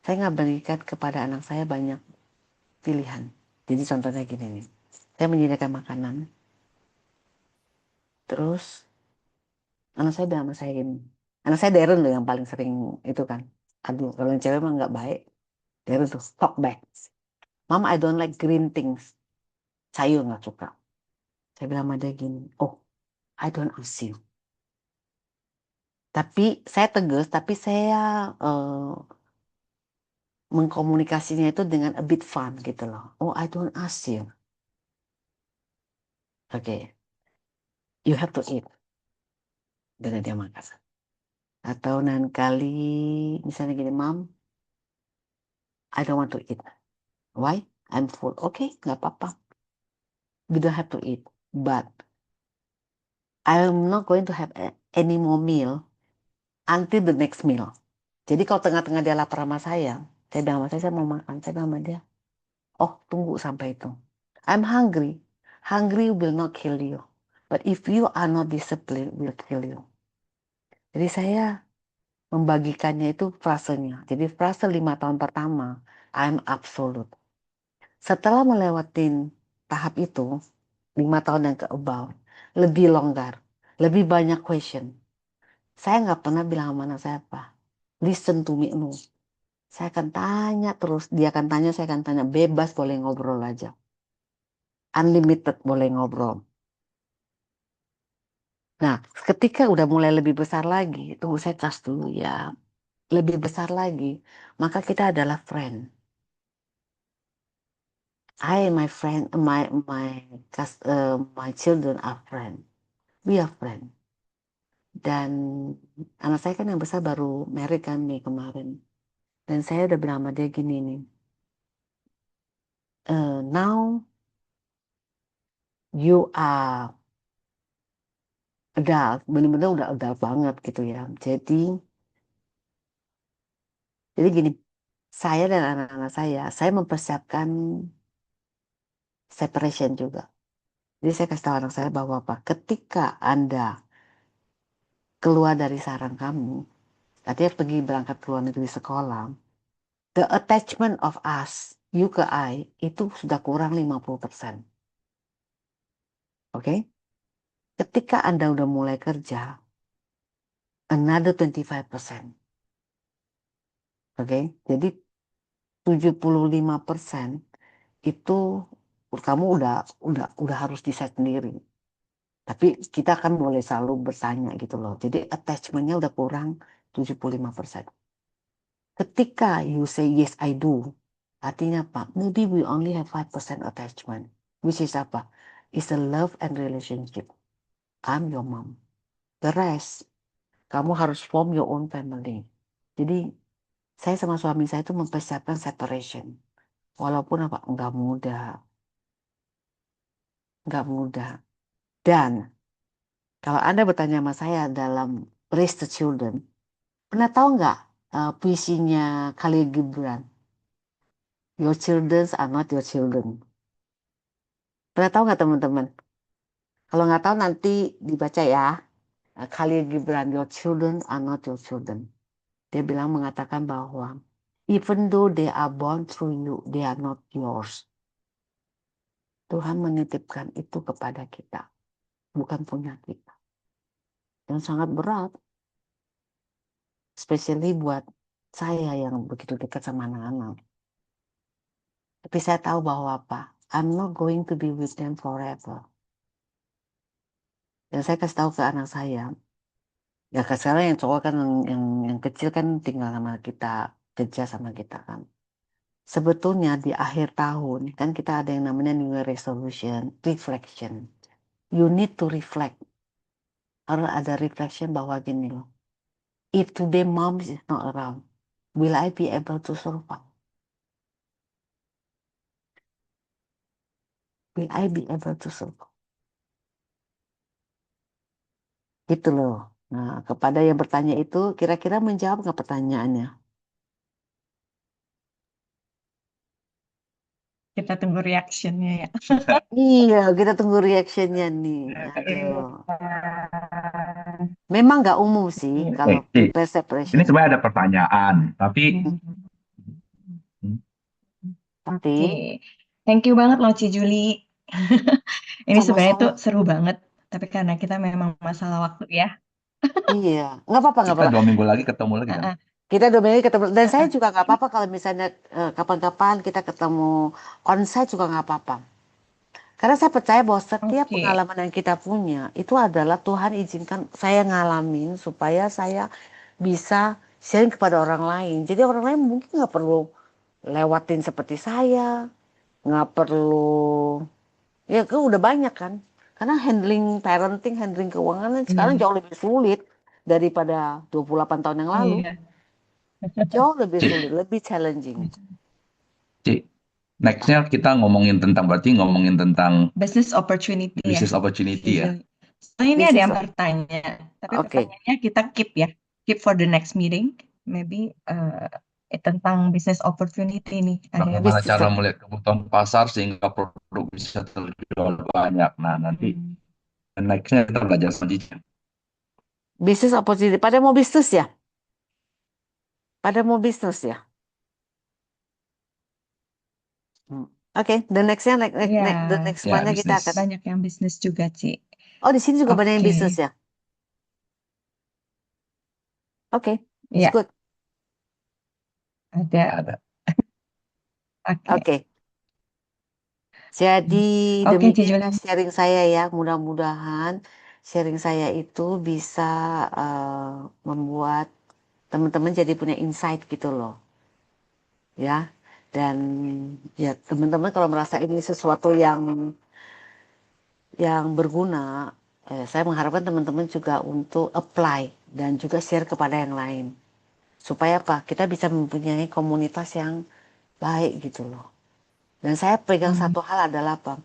Saya nggak berikan kepada anak saya banyak pilihan. Jadi contohnya gini nih. Saya menyediakan makanan. Terus anak saya bilang sama saya gini. Anak saya Darren loh yang paling sering itu kan. Aduh, kalau yang cewek mah nggak baik. Darren tuh, talk back. Mama, I don't like green things. Sayur nggak suka. Saya bilang sama dia gini. Oh, I don't ask you. Tapi saya tegas, tapi saya mengkomunikasinya itu dengan a bit fun gitu loh. Oh, I don't ask you. Oke, okay. You have to eat. Dengan dia makan. Atau nanti kali misalnya gini, Mom, I don't want to eat. Why? I'm full. Oke, okay, nggak apa-apa. You don't have to eat. But I'm not going to have any more meal until the next meal. Jadi kalau tengah-tengah dia lapar sama saya bilang sama saya mau makan. Saya bilang sama dia, oh tunggu sampai itu. I'm hungry. Hungry will not kill you. But if you are not disciplined, will kill you. Jadi saya membagikannya itu frasenya. Jadi frase 5 tahun pertama, I'm absolute. Setelah melewatin tahap itu, 5 tahun yang ke above, lebih longgar, lebih banyak question. Saya nggak pernah bilang sama anak saya apa, listen to me, no. Saya akan tanya terus, dia akan tanya, saya akan tanya, bebas boleh ngobrol aja. Unlimited boleh ngobrol. Nah, ketika udah mulai lebih besar lagi, tunggu saya cas dulu ya, lebih besar lagi, maka kita adalah friend. I and my friend, my children are friend. We are friend. Dan anak saya kan yang besar baru married kan nih kemarin. Dan saya udah bilang sama dia gini nih. Now you are adult, bener-bener udah adult banget gitu ya. Jadi gini, saya dan anak-anak saya mempersiapkan separation juga. Jadi saya kasih tahu anak saya bahwa apa, ketika Anda keluar dari sarang kamu, artinya pergi berangkat ke luar negeri sekolah, the attachment of us, you ke I, itu sudah kurang 50%. Oke? Ketika Anda udah mulai kerja, another 25%. Oke? Jadi 75% itu kamu udah harus decide sendiri. Tapi kita kan boleh selalu bertanya gitu loh. Jadi attachment-nya udah kurang 75%. Ketika you say yes I do, artinya apa? Maybe we only have 5% attachment. Which is apa? It's a love and relationship. I'm your mom. The rest, kamu harus form your own family. Jadi saya sama suami saya itu mempersiapkan separation. Walaupun apa? Nggak mudah. Dan kalau Anda bertanya sama saya dalam raise the children, pernah tahu nggak puisinya Khalil Gibran? Your children are not your children. Pernah tahu nggak teman-teman? Kalau nggak tahu nanti dibaca ya. Khalil Gibran, your children are not your children. Dia mengatakan bahwa even though they are born through you, they are not yours. Tuhan menitipkan itu kepada kita, bukan punya kita. Dan sangat berat, especially buat saya yang begitu dekat sama anak-anak. Tapi saya tahu bahwa apa? I'm not going to be with them forever. Dan saya kasih tahu ke anak saya, ya sekarang yang cowok kan yang kecil kan tinggal sama kita, kerja sama kita kan. Sebetulnya di akhir tahun kan kita ada yang namanya New Year Resolution, reflection. You need to reflect. Harus ada reflection bahwa gini loh. If today mom is not around, will I be able to survive? Will I be able to survive? Gitu loh. Nah, kepada yang bertanya itu, kira-kira menjawab nggak pertanyaannya? Kita tunggu reactionnya ya. Iya, kita tunggu reactionnya nih. Aduh. Memang nggak umum sih kalau Ci, prepare ini separation. sebenarnya ada pertanyaan, tapi Tapi Oke, thank you banget loh Ci Juli. Ini sebenarnya tuh sama-sama. seru banget, tapi karena kita memang masalah waktu ya. Iya, nggak apa-apa, nggak kita apa-apa. 2 minggu lagi ketemu lagi kan? Heeh, Kita udah banyak ketemu. Dan saya heeh. juga nggak apa-apa kalau misalnya kapan-kapan kita ketemu onsite juga nggak apa-apa. Karena saya percaya bahwa setiap Oke, pengalaman yang kita punya itu adalah Tuhan izinkan saya ngalamin supaya saya bisa sharing kepada orang lain. Jadi orang lain mungkin nggak perlu lewatin seperti saya, nggak perlu, ya kan udah banyak kan. Karena handling parenting, handling keuangan kan sekarang iya, jauh lebih sulit daripada 28 tahun yang lalu. iya. Jauh lebih Ci, sulit, lebih challenging. Ci, nextnya kita ngomongin tentang Business opportunity ya, business Ci opportunity ya. Juli. Soalnya ini ada Bisnis, yang bertanya, tapi oke. pertanyaannya kita keep ya, keep for the next meeting. Maybe tentang business opportunity nih. Ada yang Bagaimana Bisnis, cara bertanya. melihat kebutuhan pasar sehingga produk bisa terjual banyak. Nah, nanti Hmm. nextnya kita belajar selanjutnya. bisnis opportunity. Pada mau bisnis ya? Pada mau bisnis ya? Hmm. Oke, the nextnya, Iya, the next Ya, one-nya kita akan. bisnis. banyak yang bisnis juga, Ci. Oh, di sini juga banyak yang Oke, bisnis ya? Oke, it's iya, good. ada. Ada. Oke. Oke, jadi Oke, Ci demikian Juli. sharing saya ya. Mudah-mudahan sharing saya itu bisa membuat teman-teman jadi punya insight gitu loh, ya. Dan ya teman-teman kalau merasa ini sesuatu yang berguna, saya mengharapkan teman-teman juga untuk apply dan juga share kepada yang lain. Supaya apa? Kita bisa mempunyai komunitas yang baik gitu loh. Dan saya pegang Hmm. satu hal adalah apa?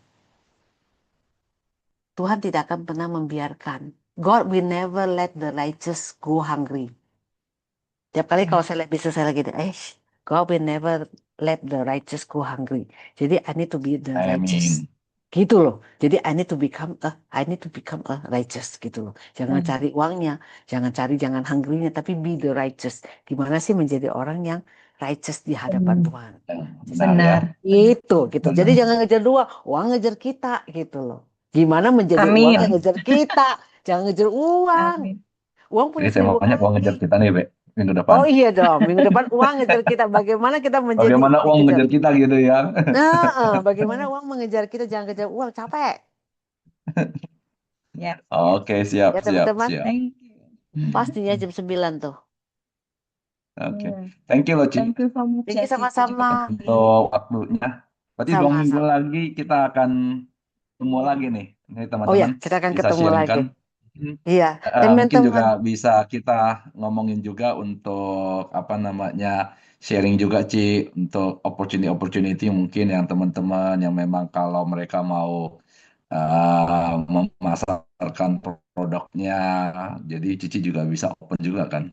Tuhan tidak akan pernah membiarkan. God will never let the righteous go hungry. Tiap kali kalau saya lihat bisnis saya lagi, God will never let the righteous go hungry. Jadi I need to be the righteous. Amin. Gitu loh. Jadi I need to become a righteous gitu loh. Jangan Hmm. cari uangnya, jangan hungry-nya, tapi be the righteous. Gimana sih menjadi orang yang righteous di hadapan Hmm. Tuhan. Yang Jadi, benar ya. Benar, benar, gitu. Jadi Benar. jangan ngejar dua, uang ngejar kita gitu loh. Gimana menjadi uang yang Amin. ngejar kita? Jangan ngejar uang. Amin. Uang Jadi punya 1000 temanya uang ngejar kaki. kita nih, Be, minggu depan. Oh iya dong, minggu depan uang ngejar kita. Bagaimana kita menjadi Bagaimana uang uang dikejar? ngejar kita gitu ya. Nah, bagaimana uang mengejar kita? Jangan kejar uang, capek. Ya, ya. Oke, siap, Ya siap, teman-teman, siap. Thank you. pastinya jam 9 tuh. Oke. Hmm. Thank you loh, Ci, Thank you so much Thank ya you Cici juga sama-sama. untuk waktunya. Berarti 2 minggu Sama-sama. lagi kita akan ketemu Iya. lagi nih. Ini Oh ya, teman-teman kita akan bisa ketemu lagi. sharingkan. Hmm, Iya, mungkin juga teman-teman. bisa kita ngomongin juga untuk apa namanya sharing juga Ci untuk opportunity mungkin yang teman-teman yang memang kalau mereka mau memasarkan produknya, jadi Cici juga bisa open juga kan.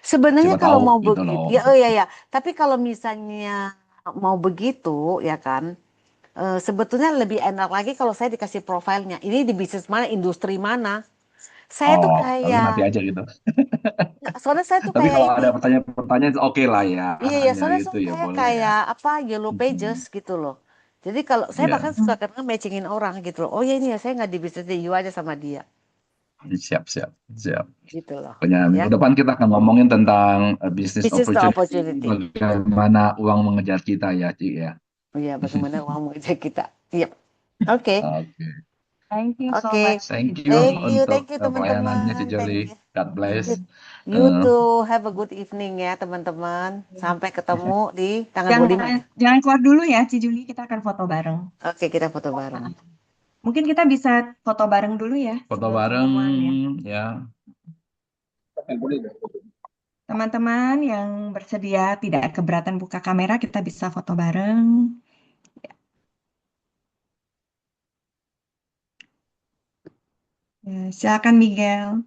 Sebenarnya Siapa kalau tahu mau gitu begitu, loh. ya, oh ya ya. Tapi kalau misalnya mau begitu, ya kan, sebetulnya lebih enak lagi kalau saya dikasih profilnya. Ini di bisnis mana, industri mana. Saya tuh Oh, lalu kayak, nanti aja gitu. soalnya saya tuh Tapi kayak kalau ini. ada pertanyaan-pertanyaan oke lah ya, Iya ya, hanya soalnya itu ya saya boleh ya. kayak apa, Yellow Pages Mhm. gitu loh. Jadi kalau saya Ya, bahkan suka kadang matchingin orang gitu loh. Oh ya ini ya, saya nggak di bisnis di you aja sama dia, siap, siap, siap. gitu loh. Pokoknya Ya, minggu depan kita akan ngomongin tentang business bisnis to opportunity, opportunity. bagaimana uang mengejar kita ya, Ci ya. Oh iya, bagaimana uang mengejek kita. Iya, oke, Oke, Thank you so oke. much thank Cici you Julie. untuk Thank you pelayanannya, Ci teman-teman. Jolly. Thank you. God bless. You, you Eh, too have a good evening ya teman-teman. Sampai ketemu di tanggal 25 Jangan ya. jangan keluar dulu ya Cici Julie, kita akan foto bareng. Oke, kita foto bareng. Ah, mungkin kita bisa foto bareng dulu ya foto sebelum bareng pengumuman ya. ya. Teman-teman yang bersedia tidak keberatan buka kamera, kita bisa foto bareng. Ya, silakan Miguel.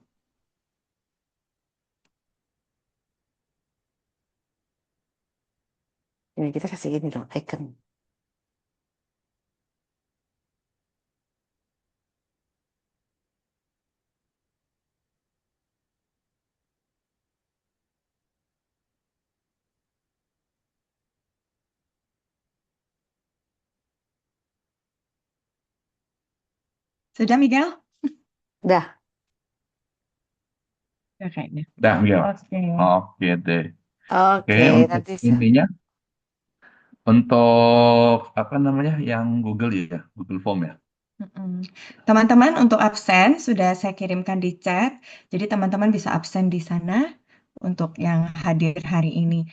Ini kita kasih gini dong, icon. Sudah Miguel? Dah. Ya kayaknya. Dah, Miguel. Oke. Oke deh. Oke, Oke, untuk nanti intinya, untuk apa namanya yang Google ya, Google Form ya. Mm-mm. Teman-teman, untuk absen sudah saya kirimkan di chat. Jadi teman-teman bisa absen di sana untuk yang hadir hari ini.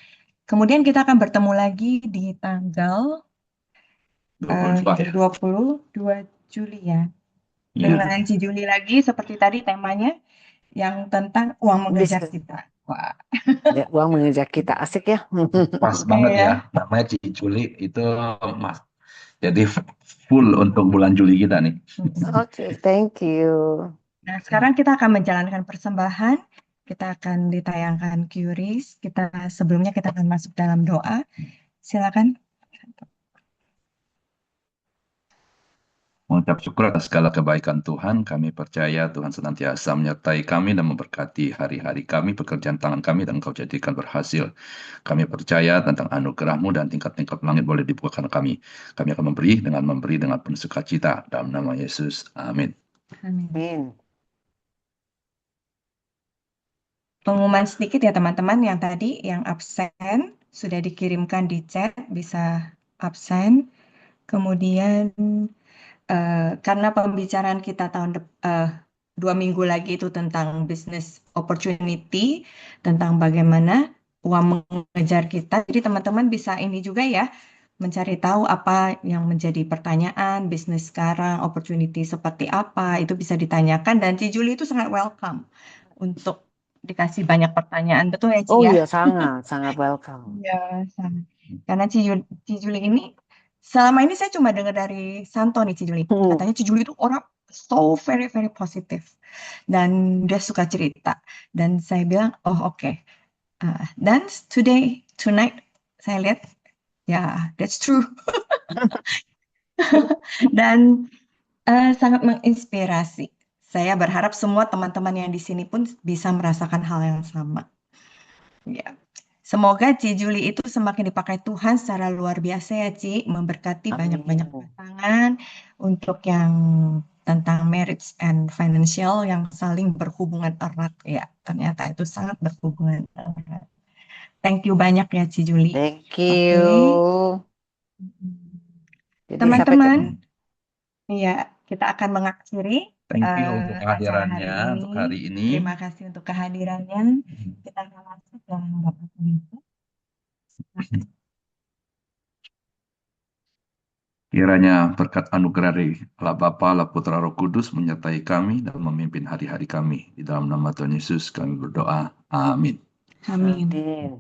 Kemudian kita akan bertemu lagi di tanggal 22 ya. 22 Juli ya. Iya. Dengan Ci Juli lagi seperti tadi temanya yang tentang uang mengejar bisnis. kita. Wah, Ya, uang mengejek kita asik ya. Pas banget ya, iya. namanya Juli itu Mas. Jadi full untuk bulan Juli kita nih. Mm-mm. Oke, thank you. Nah, sekarang kita akan menjalankan persembahan. Kita akan ditayangkan QRIS. Sebelumnya kita akan masuk dalam doa. Silakan. Mengucap syukur atas segala kebaikan Tuhan, kami percaya Tuhan senantiasa menyertai kami dan memberkati hari-hari kami, pekerjaan tangan kami, dan Engkau jadikan berhasil. Kami percaya tentang anugerah-Mu dan tingkat-tingkat langit boleh dibukakan kami. Kami akan memberi dengan penuh sukacita. Dalam nama Yesus. Amin. Amin. Amin. Pengumuman sedikit ya teman-teman yang tadi yang absen sudah dikirimkan di chat bisa absen. Kemudian karena pembicaraan kita 2 minggu lagi itu tentang business opportunity, tentang bagaimana uang mengejar kita. Jadi teman-teman bisa ini juga ya, mencari tahu apa yang menjadi pertanyaan bisnis sekarang, opportunity seperti apa, itu bisa ditanyakan dan Ci Juli itu sangat welcome untuk dikasih banyak pertanyaan. Betul ya Ci Oh ya? iya, sangat, sangat welcome. Ya, sangat. Karena Ci Juli ini selama ini saya cuma dengar dari Santo nih Ci Juli. Hmm. Katanya Ci Juli itu orang so very very positif dan dia suka cerita. Dan saya bilang, oh oke. Dan tonight saya lihat ya that's true dan sangat menginspirasi. Saya berharap semua teman-teman yang di sini pun bisa merasakan hal yang sama. Ya. Semoga Ci Juli itu semakin dipakai Tuhan secara luar biasa ya Ci, memberkati banyak-banyak Amin. pasangan untuk yang tentang marriage and financial yang saling berhubungan erat ya. Ternyata itu sangat berhubungan erat. Thank you banyak ya Ci Juli. Thank Oke. you. Jadi sampai Teman-teman, ketemu. ya, kita akan mengakhiri Thank you untuk acara hari kehadirannya ini. untuk hari ini. Terima kasih untuk kehadirannya. Kita akan masuk dalam beberapa menit. Kiranya berkat anugerah dari Allah Bapa, Allah Putra, Roh Kudus menyertai kami dan memimpin hari-hari kami. Di dalam nama Tuhan Yesus kami berdoa. Amin. Amin. Amin.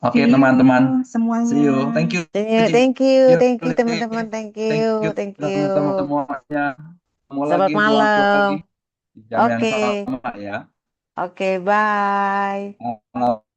Oke See you teman-teman. semuanya. See you. Thank you. Ci. Thank you Yuk, teman-teman, thank Thank you, you thank you. teman-teman semuanya. Ketemu Selamat lagi waktu lagi malam. di jam yang Oke, sama ya. oke, bye. Malam.